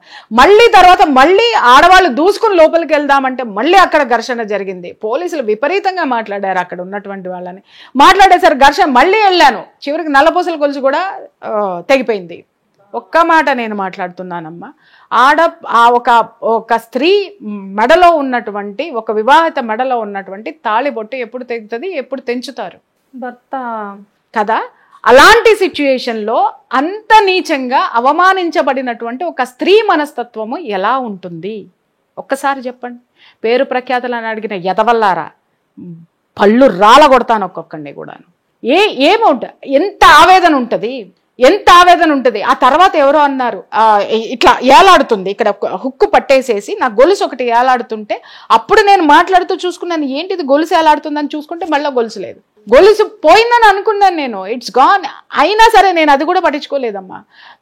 తర్వాత మళ్ళీ ఆడవాళ్ళు దూసుకుని లోపలికి వెళ్దామంటే మళ్ళీ అక్కడ ఘర్షణ జరిగింది. పోలీసులు విపరీతంగా మాట్లాడారు, అక్కడ ఉన్నటువంటి వాళ్ళని మాట్లాడేసరి ఘర్షణ. మళ్ళీ వెళ్ళాను, చివరికి నల్లపూసల గొలుసు కూడా తెగిపోయింది. ఒక్క మాట నేను మాట్లాడుతున్నానమ్మా, ఒక స్త్రీ మెడలో ఉన్నటువంటి, ఒక వివాహిత మెడలో ఉన్నటువంటి తాళిబొట్టు ఎప్పుడు తెగుతుంది, ఎప్పుడు తెంచుతారు భర్త కదా. అలాంటి సిచ్యుయేషన్లో అంత నీచంగా అవమానించబడినటువంటి ఒక స్త్రీ మనస్తత్వము ఎలా ఉంటుంది ఒక్కసారి చెప్పండి. పేరు ప్రఖ్యాతలను అడిగిన ఎదవల్లారా పళ్ళు రాల కొడతాను ఒక్కొక్కడిని కూడాను. ఏముంటుంది, ఎంత ఆవేదన ఉంటుంది. ఆ తర్వాత ఎవరో అన్నారు, ఇట్లా ఏలాడుతుంది, ఇక్కడ హుక్కు పట్టేసేసి నా గొలుసు ఒకటి ఏలాడుతుంటే అప్పుడు నేను మాట్లాడుతూ చూసుకున్నాను, ఏంటిది గొలుసు ఏలాడుతుందని చూసుకుంటే మళ్ళీ గొలుసు లేదు. గొలుసు పోయిందని అనుకున్నాను నేను, ఇట్స్ గాన్. అయినా సరే నేను అది కూడా పట్టించుకోలేదమ్మా.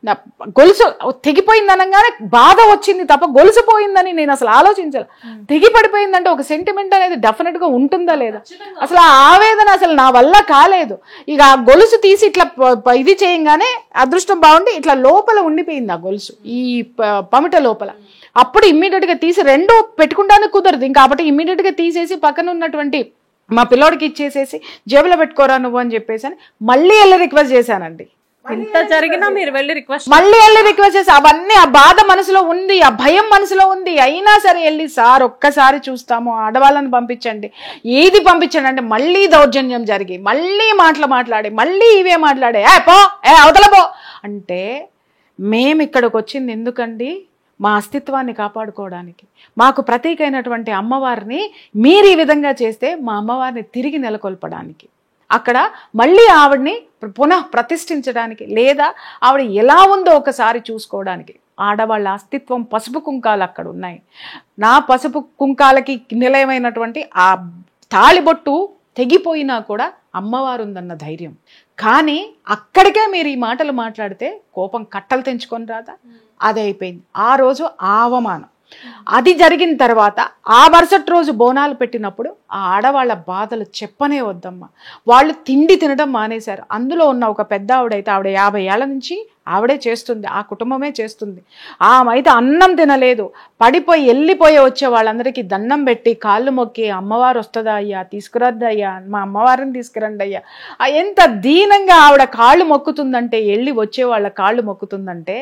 నా గొలుసు తెగిపోయింది అనగానే బాధ వచ్చింది తప్ప గొలుసు పోయిందని నేను అసలు ఆలోచించాలి. తెగి పడిపోయిందంటే ఒక సెంటిమెంట్ అనేది డెఫినెట్ గా ఉంటుందా లేదా, అసలు ఆ ఆవేదన అసలు నా వల్ల కాలేదు. ఇక ఆ గొలుసు తీసి ఇట్లా ఇది చేయంగానే అదృష్టం బాగుండి ఇట్లా లోపల ఉండిపోయింది ఆ గొలుసు, ఈ పమిట లోపల. అప్పుడు ఇమ్మీడియట్ గా తీసి రెండు పెట్టుకుంటానికి కుదరదు ఇంకా, కాబట్టి ఇమ్మీడియట్ గా తీసేసి పక్కన ఉన్నటువంటి మా పిల్లోడికి ఇచ్చేసేసి జేబులో పెట్టుకోరా నువ్వు అని చెప్పేసి మళ్ళీ వెళ్ళి రిక్వెస్ట్ చేశానండి. ఇంత జరిగినా మీరు వెళ్ళి మళ్ళీ రిక్వెస్ట్ చేసి అవన్నీ ఆ బాధ మనసులో ఉంది, ఆ భయం మనసులో ఉంది. అయినా సరే వెళ్ళి సార్ ఒక్కసారి చూస్తాము, ఆడవాళ్ళని పంపించండి, ఏది పంపించండి అంటే మళ్ళీ దౌర్జన్యం జరిగి మళ్ళీ మాట్లాడి మళ్ళీ ఇవే మాట్లాడే అవతల పో అంటే మేము ఇక్కడికి వచ్చింది ఎందుకండి, మా అస్తిత్వాన్ని కాపాడుకోవడానికి. మాకు ప్రతీకైనటువంటి అమ్మవారిని మీరు ఈ విధంగా చేస్తే మా అమ్మవారిని తిరిగి నెలకొల్పడానికి, అక్కడ మళ్ళీ ఆవిడ్ని పునః ప్రతిష్ఠించడానికి, లేదా ఆవిడ ఎలా ఉందో ఒకసారి చూసుకోవడానికి. ఆడవాళ్ళ అస్తిత్వం పసుపు కుంకాలు అక్కడ ఉన్నాయి. నా పసుపు కుంకాలకి నిలయమైనటువంటి ఆ తాళిబొట్టు తెగిపోయినా కూడా అమ్మవారు ఉందన్న ధైర్యం. కానీ అక్కడికే మీరు ఈ మాటలు మాట్లాడితే కోపం కట్టలు తెంచుకొని రాదా, అది అయిపోయింది. ఆ రోజు ఆ అవమానం అది జరిగిన తర్వాత ఆ మరుసటి రోజు బోనాలు పెట్టినప్పుడు ఆ ఆడవాళ్ళ బాధలు చెప్పనే వద్దమ్మా. వాళ్ళు తిండి తినడం మానేశారు. అందులో ఉన్న ఒక పెద్ద ఆవిడైతే ఆవిడ 50 ఏళ్ల నుంచి ఆవిడే చేస్తుంది, ఆ కుటుంబమే చేస్తుంది. ఆమె అయితే అన్నం తినలేదు, పడిపోయి వెళ్ళిపోయి వచ్చే వాళ్ళందరికీ దండం పెట్టి కాళ్ళు మొక్కి అమ్మవారు వస్తుందా అయ్యా, తీసుకురద్దు అయ్యా, మా అమ్మవారిని తీసుకురండి అయ్యా. ఎంత దీనంగా ఆవిడ కాళ్ళు మొక్కుతుందంటే, వెళ్ళి వచ్చే వాళ్ళ కాళ్ళు మొక్కుతుందంటే,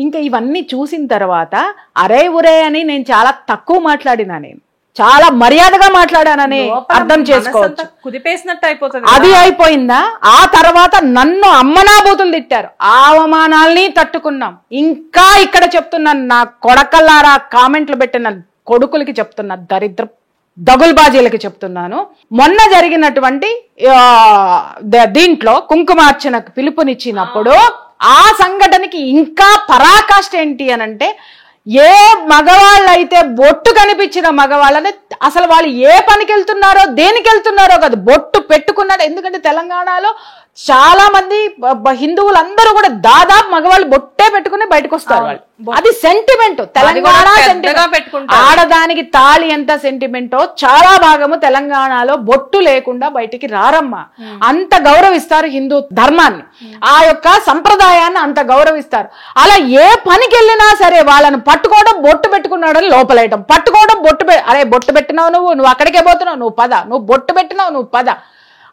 ఇంకా ఇవన్నీ చూసిన తర్వాత అరే ఉరే అని నేను చాలా తక్కువ మాట్లాడినా, నేను చాలా మర్యాదగా మాట్లాడానని అర్థం చేసుకోవచ్చు. కుదిపేసినట్టు అయిపోతుంది. అది అయిపోయిందా? ఆ తర్వాత నన్ను అమ్మనాబూతులు తిట్టారు. ఆ అవమానాల్ని తట్టుకున్నాం. ఇంకా ఇక్కడ చెప్తున్నాను, నా కొడకల్లారా కామెంట్లు పెట్టిన కొడుకులకి చెప్తున్నా, దరిద్ర దగుల్బాజీలకి చెప్తున్నాను. మొన్న జరిగినటువంటి దీంట్లో కుంకుమార్చనకు పిలుపునిచ్చినప్పుడు ఆ సంఘటనకి ఇంకా పరాకాష్ట ఏంటి అనంటే, ఏ మగవాళ్ళైతే బొట్టు కనిపించిన మగవాళ్ళని అసలు వాళ్ళు ఏ పనికి వెళ్తున్నారో దేనికి వెళ్తున్నారో కాదు, బొట్టు పెట్టుకున్నాడు. ఎందుకంటే తెలంగాణలో చాలా మంది హిందువులందరూ కూడా దాదాపు మగవాళ్ళు బొట్టే పెట్టుకుని బయటకు వస్తారు. వాళ్ళు అది సెంటిమెంట్, తెలంగాణ సెంటిమెంట్. ఆడదానికి తాళి ఎంత సెంటిమెంటో చాలా భాగము తెలంగాణలో బొట్టు లేకుండా బయటికి రారమ్మా. అంత గౌరవిస్తారు హిందూ ధర్మాన్ని, ఆ యొక్క సంప్రదాయాన్ని అంత గౌరవిస్తారు. అలా ఏ పనికి వెళ్ళినా సరే వాళ్ళని పట్టుకోవడం, బొట్టు పెట్టుకున్నాడని లోపలేయటం, పట్టుకోవడం, అరే బొట్టు పెట్టినావు నువ్వు అక్కడికే పోతున్నావు, నువ్వు పద, నువ్వు బొట్టు పెట్టినావు నువ్వు పద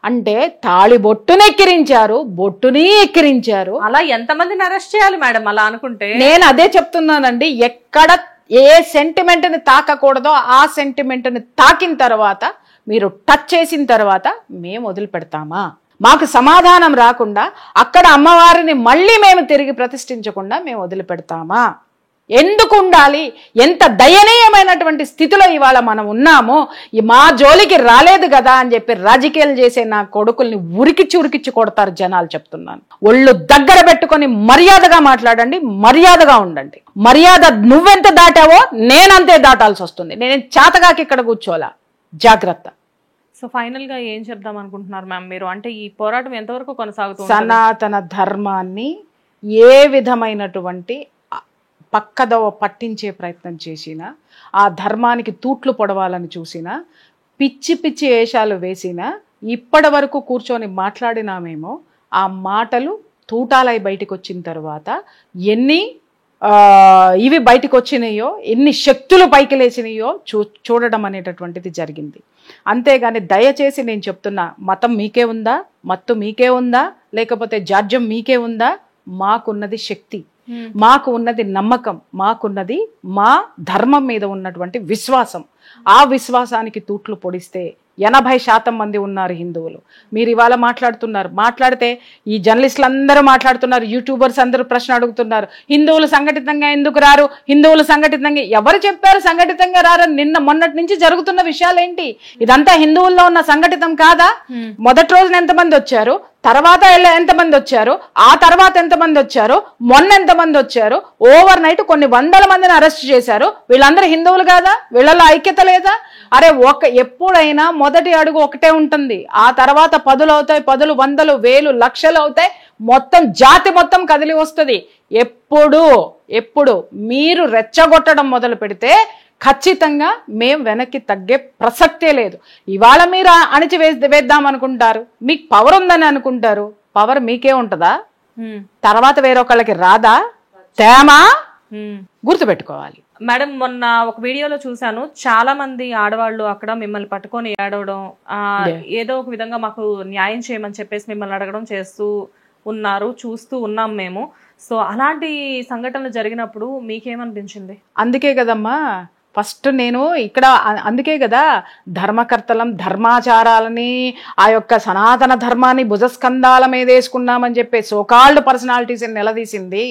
అంటే తాళి బొట్టుని ఎక్కిరించారు, బొట్టుని ఎక్కిరించారు. అలా ఎంతమందిని అరెస్ట్ చేయాలి మేడం అలా అనుకుంటే? నేను అదే చెప్తున్నానండి, ఎక్కడ ఏ సెంటిమెంట్ ని తాకకూడదో ఆ సెంటిమెంట్ ని తాకిన తర్వాత, మీరు టచ్ చేసిన తర్వాత మేము వదిలిపెడతామా? మాకు సమాధానం రాకుండా అక్కడ అమ్మవారిని మళ్ళీ మేము తిరిగి ప్రతిష్ఠించకుండా మేము వదిలిపెడతామా? ఎందుకు ఉండాలి? ఎంత దయనీయమైనటువంటి స్థితిలో ఇవాళ మనం ఉన్నామో, మా జోలికి రాలేదు కదా అని చెప్పి రాజకీయాలు చేసే నా కొడుకుల్ని ఉరికిచ్చి కొడతారు జనాలు. చెప్తున్నాను, ఒళ్ళు దగ్గర పెట్టుకొని మర్యాదగా మాట్లాడండి, మర్యాదగా ఉండండి. మర్యాద నువ్వెంత దాటావో నేనంతే దాటాల్సి వస్తుంది. నేను చేతగాకి ఇక్కడ కూర్చోలా, జాగ్రత్త. సో ఫైనల్ గా ఏం చెప్దాం అనుకుంటున్నారు మ్యామ్ మీరు? అంటే ఈ పోరాటం ఎంతవరకు కొనసాగుతుంది? సనాతన ధర్మాన్ని ఏ విధమైనటువంటి పక్కదవ పట్టించే ప్రయత్నం చేసినా, ఆ ధర్మానికి తూట్లు పొడవాలని చూసినా, పిచ్చి పిచ్చి వేషాలు వేసినా, ఇప్పటి వరకు కూర్చొని మాట్లాడినామేమో ఆ మాటలు తూటాలై బయటకు వచ్చిన తర్వాత ఎన్ని ఇవి బయటకు వచ్చినాయో, ఎన్ని శక్తులు పైకి లేచినాయో చూడడం అనేటటువంటిది జరిగింది. అంతేగాని దయచేసి నేను చెప్తున్నా, మతం మీకే ఉందా, మత్తు మీకే ఉందా, లేకపోతే జాడ్యం మీకే ఉందా? మాకున్నది శక్తి, మాకు ఉన్నది నమ్మకం, మాకున్నది మా ధర్మం మీద ఉన్నటువంటి విశ్వాసం. ఆ విశ్వాసానికి తూట్లు పొడిస్తే 80% మంది ఉన్నారు హిందువులు. మీరు ఇవాళ మాట్లాడితే ఈ జర్నలిస్టులు అందరూ మాట్లాడుతున్నారు, యూట్యూబర్స్ అందరూ ప్రశ్న అడుగుతున్నారు, హిందువులు సంఘటితంగా ఎందుకు రారు, హిందువులు సంఘటితంగా ఎవరు చెప్పారు సంఘటితంగా రారని? నిన్న మొన్నటి నుంచి జరుగుతున్న విషయాలు ఏంటి? ఇదంతా హిందువుల్లో ఉన్న సంఘటితం కాదా? మొదటి రోజున ఎంతమంది వచ్చారు, తర్వాత ఎంతమంది వచ్చారు, ఆ తర్వాత ఎంతమంది వచ్చారు, మొన్న ఎంతమంది వచ్చారు, ఓవర్ నైట్ కొన్ని వందల మందిని అరెస్ట్ చేశారు. వీళ్ళందరూ హిందువులు కాదా? వీళ్ళలో ఐక్యత లేదా? అరే ఎప్పుడైనా మొదటి అడుగు ఒకటే ఉంటుంది, ఆ తర్వాత 10 అవుతాయి, 10, 100, 1000, లక్షలు అవుతాయి, మొత్తం జాతి మొత్తం కదిలి వస్తుంది. ఎప్పుడు మీరు రెచ్చగొట్టడం మొదలు పెడితే ఖచ్చితంగా మేము వెనక్కి తగ్గే ప్రసక్తే లేదు. ఇవాళ మీరు అణిచి వేద్దాం అనుకుంటారు, మీకు పవర్ ఉందని అనుకుంటారు, పవర్ మీకే ఉంటుందా? తర్వాత వేరొకళ్ళకి రాదా? తేమా గుర్తుపెట్టుకోవాలి. మేడం, మొన్న ఒక వీడియోలో చూసాను, చాలా మంది ఆడవాళ్ళు అక్కడ మిమ్మల్ని పట్టుకొని ఏడవడం, ఏదో ఒక విధంగా మాకు న్యాయం చేయమని చెప్పేసి మిమ్మల్ని అడగడం చేస్తూ ఉన్నారు, చూస్తూ ఉన్నాం మేము. సో అలాంటి సంఘటనలు జరిగినప్పుడు మీకేమనిపించింది? అందుకే కదమ్మా ఫస్ట్ నేను ఇక్కడ, అందుకే కదా ధర్మకర్తలం, ధర్మాచారాలని, ఆ యొక్క సనాతన ధర్మాన్ని భుజస్కంధాల మీద వేసుకున్నామని చెప్పి సోకాల్డ్ పర్సనాలిటీస్ని నిలదీసింది.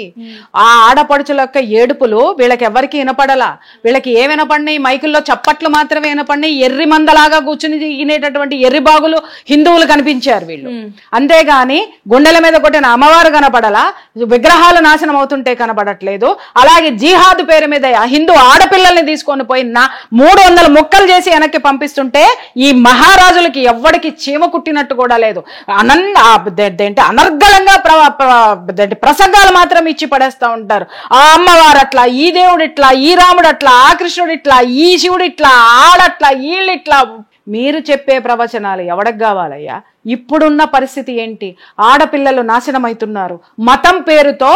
ఆ ఆడపడుచుల యొక్క ఏడుపులు వీళ్ళకి ఎవరికి వినపడలా. వీళ్ళకి ఏ వినపడినాయి? మైకుల్లో చప్పట్లు మాత్రమే వినపడినాయి. ఎర్రి మందలాగా కూర్చుని తినేటటువంటి ఎర్రిబాగులు హిందువులు కనిపించారు వీళ్ళు. అంతేగాని గుండెల మీద కొట్టిన అమ్మవారు కనపడలా, విగ్రహాలు నాశనం అవుతుంటే కనపడట్లేదు. అలాగే జిహాద్ పేరు మీద హిందూ ఆడపిల్లల్ని తీసుకొని పోయి 300 ముక్కలు చేసి వెనక్కి పంపిస్తుంటే ఈ మహారాజులకి ఎవ్వడికి చీమ కుట్టినట్టు కూడా లేదు. అనర్గళంగా ప్రసంగాలు మాత్రం ఇచ్చి పడేస్తా ఉంటారు. ఆ అమ్మవారు అట్లా, ఈ దేవుడు ఇట్లా, ఈ రాముడు అట్లా, ఆ కృష్ణుడు ఇట్లా, ఈ శివుడు ఇట్లా, ఆడట్లా, వీళ్ళు ఇట్లా. మీరు చెప్పే ప్రవచనాలు ఎవడికి కావాలయ్యా? ఇప్పుడున్న పరిస్థితి ఏంటి? ఆడపిల్లలు నాశనమవుతున్నారు, మతం పేరుతో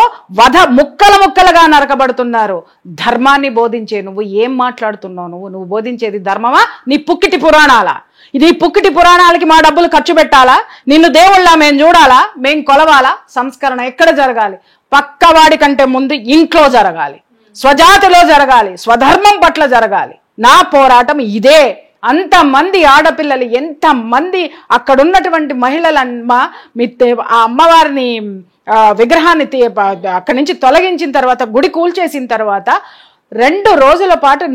ముక్కలుగా నరకబడుతున్నారు. ధర్మాన్ని బోధించే నువ్వు ఏం మాట్లాడుతున్నావు? నువ్వు బోధించేది ధర్మమా? నీ పుక్కిటి పురాణాలా? ఇది పుక్కిటి పురాణాలకి మా డబ్బులు ఖర్చు పెట్టాలా? నిన్ను దేవుళ్ళ మేము చూడాలా? మేం కొలవాలా? సంస్కరణ ఎక్కడ జరగాలి? పక్కవాడి కంటే ముందు ఇంట్లో జరగాలి, స్వజాతిలో జరగాలి, స్వధర్మం పట్ల జరగాలి. నా పోరాటం ఇదే. అంతమంది ఆడపిల్లలు, ఎంతమంది అక్కడున్నటువంటి మహిళలమ్మా, ఆ అమ్మవారిని విగ్రహాన్ని అక్కడి నుంచి తొలగించిన తర్వాత, గుడి కూల్చేసిన తర్వాత 2 రోజుల పాటు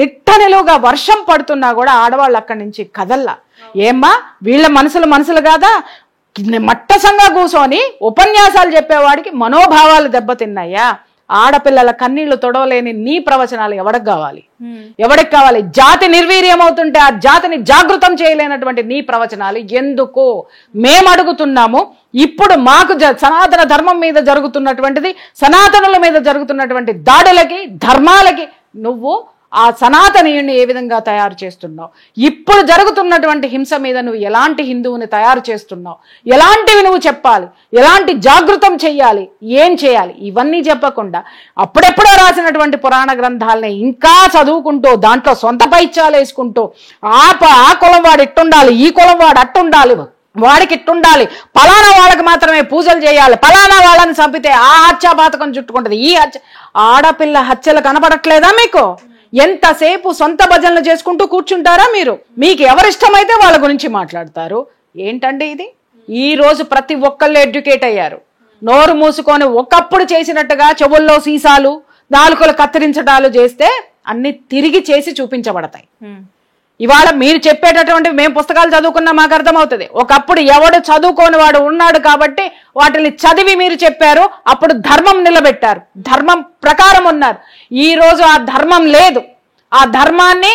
నిట్టనిలుగా వర్షం పడుతున్నా కూడా ఆడవాళ్ళు అక్కడి నుంచి కదల్లా. ఏమ్మా వీళ్ళ మనసులు కాదా? మట్టసంగా కూర్చొని ఉపన్యాసాలు చెప్పేవాడికి మనోభావాలు దెబ్బతిన్నాయా? ఆడపిల్లల కన్నీళ్లు తొడవలేని నీ ప్రవచనాలు ఎవడికి కావాలి? జాతి నిర్వీర్యం అవుతుంటే ఆ జాతిని జాగృతం చేయలేనటువంటి నీ ప్రవచనాలు ఎందుకు? మేము అడుగుతున్నాము. ఇప్పుడు మాకు సనాతన ధర్మం మీద జరుగుతున్నటువంటిది, సనాతనుల మీద జరుగుతున్నటువంటి దాడులకి, ధర్మాలకి నువ్వు ఆ సనాతనీయుడిని ఏ విధంగా తయారు చేస్తున్నావు? ఇప్పుడు జరుగుతున్నటువంటి హింస మీద నువ్వు ఎలాంటి హిందువుని తయారు చేస్తున్నావు? ఎలాంటివి నువ్వు చెప్పాలి? ఎలాంటి జాగృతం చెయ్యాలి? ఏం చేయాలి? ఇవన్నీ చెప్పకుండా అప్పుడెప్పుడో రాసినటువంటి పురాణ గ్రంథాలని ఇంకా చదువుకుంటూ, దాంట్లో సొంత పైత్యాలు వేసుకుంటూ, ఆ కులం వాడు ఇట్టుండాలి, ఈ కులం వాడు అట్టుండాలి, వాడికి ఇట్టుండాలి, పలానా వాళ్ళకి మాత్రమే పూజలు చేయాలి, పలానా వాళ్ళని చంపితే ఆ హత్యాపాతకం చుట్టుకుంటది, ఈ ఆడపిల్ల హత్యలు కనపడట్లేదా మీకు? ఎంతసేపు సొంత భజనలు చేసుకుంటూ కూర్చుంటారా మీరు? మీకు ఎవరిష్టమైతే వాళ్ళ గురించి మాట్లాడతారు. ఏంటండి ఇది? ఈ రోజు ప్రతి ఒక్కళ్ళు ఎడ్యుకేట్ అయ్యారు. నోరు మూసుకొని ఒకప్పుడు చేసినట్టుగా చెవుల్లో సీసాలు, నాలుకలు కత్తిరించడాలు చేస్తే అన్ని తిరిగి చేసి చూపించబడతాయి. ఇవాళ మీరు చెప్పేటటువంటి మేము పుస్తకాలు చదువుకున్నా మాకు అర్థమవుతుంది. ఒకప్పుడు ఎవడు చదువుకోని వాడు ఉన్నాడు కాబట్టి వాటిని చదివి మీరు చెప్పారు, అప్పుడు ధర్మం నిలబెట్టారు, ధర్మం ప్రకారం ఉన్నారు. ఈ రోజు ఆ ధర్మం లేదు, ఆ ధర్మాన్ని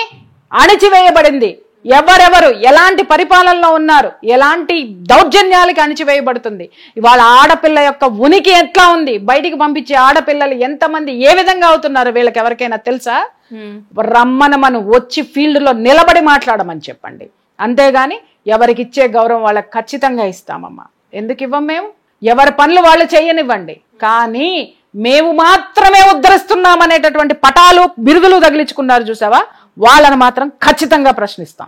అణిచివేయబడింది. ఎవరెవరు ఎలాంటి పరిపాలనలో ఉన్నారు, ఎలాంటి దౌర్జన్యాలకి అణిచివేయబడుతుంది, ఇవాళ ఆడపిల్ల యొక్క ఉనికి ఎట్లా ఉంది, బయటికి పంపించే ఆడపిల్లలు ఎంతమంది ఏ విధంగా అవుతున్నారు వీళ్ళకి ఎవరికైనా తెలుసా? రమ్మనమను వచ్చి ఫీల్డ్ లో నిలబడి మాట్లాడమని చెప్పండి. అంతేగాని ఎవరికి ఇచ్చే గౌరవం వాళ్ళకి ఖచ్చితంగా ఇస్తామమ్మా. ఎందుకు ఇవ్వం? మేము ఎవరి పనులు వాళ్ళు చేయనివ్వండి, కానీ మేము మాత్రమే ఉద్ధరిస్తున్నామనేటటువంటి పటాలు బిరుదులు తగిలించుకున్నారు చూసావా, వాళ్ళని మాత్రం ఖచ్చితంగా ప్రశ్నిస్తాం.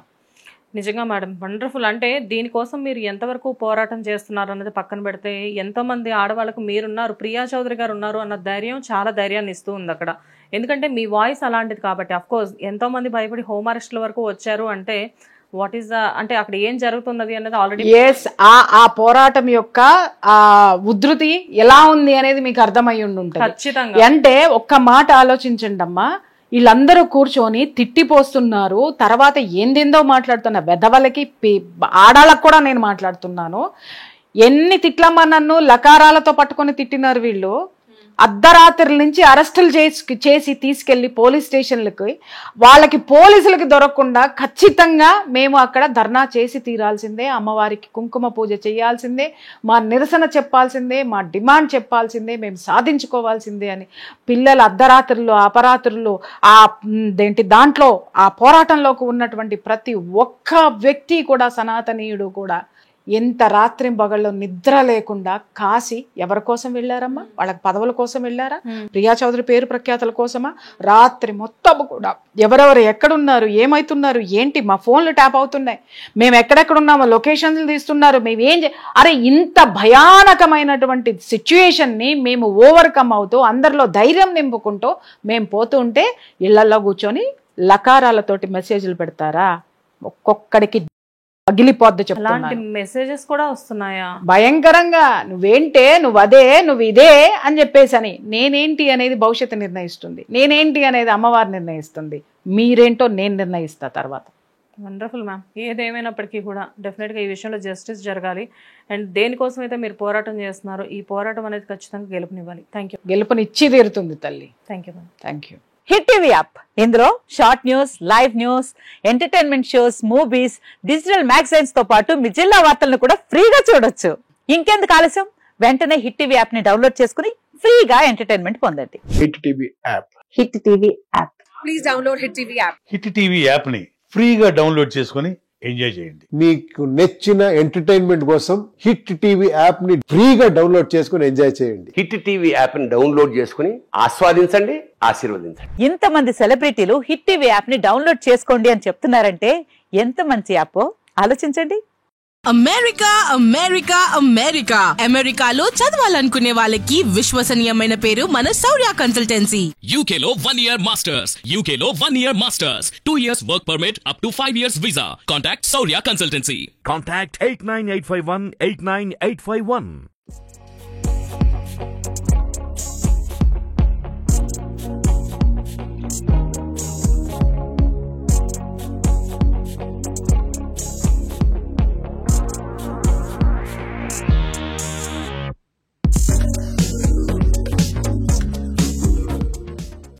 నిజంగా మేడం వండర్ఫుల్. అంటే దీనికోసం మీరు ఎంతవరకు పోరాటం చేస్తున్నారు అన్నది పక్కన పెడితే, ఎంతోమంది ఆడవాళ్ళకు మీరున్నారు, ప్రియా చౌదరి గారు ఉన్నారు అన్న ధైర్యం చాలా ధైర్యాన్ని ఇస్తూ ఉంది అక్కడ. ఎందుకంటే మీ వాయిస్ అలాంటిది కాబట్టి. అఫ్కోర్స్ ఎంతోమంది భయపడి హోమ్ అరెస్ట్ల వరకు వచ్చారు అంటే వాట్ ఈస్ అంటే అక్కడ ఏం జరుగుతున్నది అనేది ఆల్రెడీ ఆ పోరాటం యొక్క ఆ ఉధృతి ఎలా ఉంది అనేది మీకు అర్థమై ఉంటుంది ఖచ్చితంగా. అంటే ఒక్క మాట ఆలోచించండి అమ్మా, వీళ్ళందరూ కూర్చొని తిట్టిపోస్తున్నారు, తర్వాత ఏందేందో మాట్లాడుతున్నా, వెధవలకి ఆడాళ్ళకు కూడా నేను మాట్లాడుతున్నాను. ఎన్ని తిట్లమ్మా నన్ను లకారాలతో పట్టుకొని తిట్టినారు వీళ్ళు. అర్ధరాత్రి నుంచి అరెస్టులు చేసి తీసుకెళ్లి పోలీస్ స్టేషన్లకి, వాళ్ళకి పోలీసులకి దొరకకుండా ఖచ్చితంగా మేము అక్కడ ధర్నా చేసి తీరాల్సిందే, అమ్మవారికి కుంకుమ పూజ చేయాల్సిందే, మా నిరసన చెప్పాల్సిందే, మా డిమాండ్ చెప్పాల్సిందే, మేము సాధించుకోవాల్సిందే అని పిల్లలు అర్ధరాత్రులు అపరాత్రులు దాంట్లో ఆ పోరాటంలోకి ఉన్నటువంటి ప్రతి ఒక్క వ్యక్తి కూడా, సనాతనీయుడు కూడా ఎంత రాత్రి పగళ్ళు నిద్ర లేకుండా కాశీ ఎవరి కోసం వెళ్ళారమ్మా? వాళ్ళకి పదవుల కోసం వెళ్ళారా? ప్రియా చౌదరి పేరు ప్రఖ్యాతల కోసమా? రాత్రి మొత్తం కూడా ఎవరెవరు ఎక్కడున్నారు, ఏమైతున్నారు, ఏంటి, మా ఫోన్లు ట్యాప్ అవుతున్నాయి, మేము ఎక్కడెక్కడున్నామో లొకేషన్లు తీస్తున్నారు, మేము అరే ఇంత భయానకమైనటువంటి సిచ్యుయేషన్ని మేము ఓవర్కమ్ అవుతూ అందరిలో ధైర్యం నింపుకుంటూ మేము పోతూ ఉంటే ఇళ్లలో కూర్చొని లకారాలతోటి మెసేజ్లు పెడతారా? ఒక్కొక్కడికి పగిలిపోద్ది చెప్తున్నా. మెసేజెస్ కూడా వస్తున్నాయా భయంకరంగా? నువ్వేంటే, నువ్వు అదే, నువ్వు ఇదే అని చెప్పేసని. నేనేంటి అనేది భవిష్యత్తు నిర్ణయిస్తుంది, నేనేంటి అనేది అమ్మవారు నిర్ణయిస్తుంది, మీరేంటో నేను నిర్ణయిస్తా తర్వాత. Wonderful ma'am. ఏదేమైనప్పటికీ కూడా డెఫినెట్గా ఈ విషయంలో జస్టిస్ జరగాలి. అండ్ దేనికోసం అయితే మీరు పోరాటం చేస్తున్నారు, ఈ పోరాటం అనేది ఖచ్చితంగా గెలుపునివ్వాలి. Thank you. గెలుపునిచ్చి తీరుతుంది తల్లి. Thank you ma'am. Thank you. Hit TV app, ఇందులో short news, live news, entertainment shows, movies, digital magazines తో పాటు మీ జిల్లా వార్తలను కూడా ఫ్రీగా చూడొచ్చు. ఇంకెందుకు ఆలస్యం, వెంటనే హిట్ టీవీ యాప్ ని డౌన్లోడ్ చేసుకుని ఫ్రీగా ఎంటర్టైన్మెంట్ పొందండి. Hit TV app. Hit TV app. Please download hit TV app. Hit TV app ని ఫ్రీగా డౌన్లోడ్ చేసుకుని ఎంజాయ్ చేయండి. మీకు నచ్చిన ఎంటర్టైన్మెంట్ కోసం హిట్ టీవీ యాప్ ని ఫ్రీగా డౌన్లోడ్ చేసుకుని ఎంజాయ్ చేయండి. హిట్ టీవీ యాప్ ని డౌన్లోడ్ చేసుకుని ఆస్వాదించండి, ఆశీర్వదించండి. ఇంతమంది సెలబ్రిటీలు హిట్ టీవీ యాప్ ని డౌన్లోడ్ చేసుకోండి అని చెప్తున్నారంటే ఎంత మంచి యాప్ ఆలోచించండి. అమెరికా అమెరికా అమెరికా అమెరికాలో చదవాలనుకునే వాళ్ళకి విశ్వసనీయమైన పేరు మన శౌర్య కన్సల్టెన్సీ. UK లో 1 year masters, UK లో 1 year masters, 2 years work permit up to 5 years visa. Contact Saurya Consultancy. Contact 89851 89851.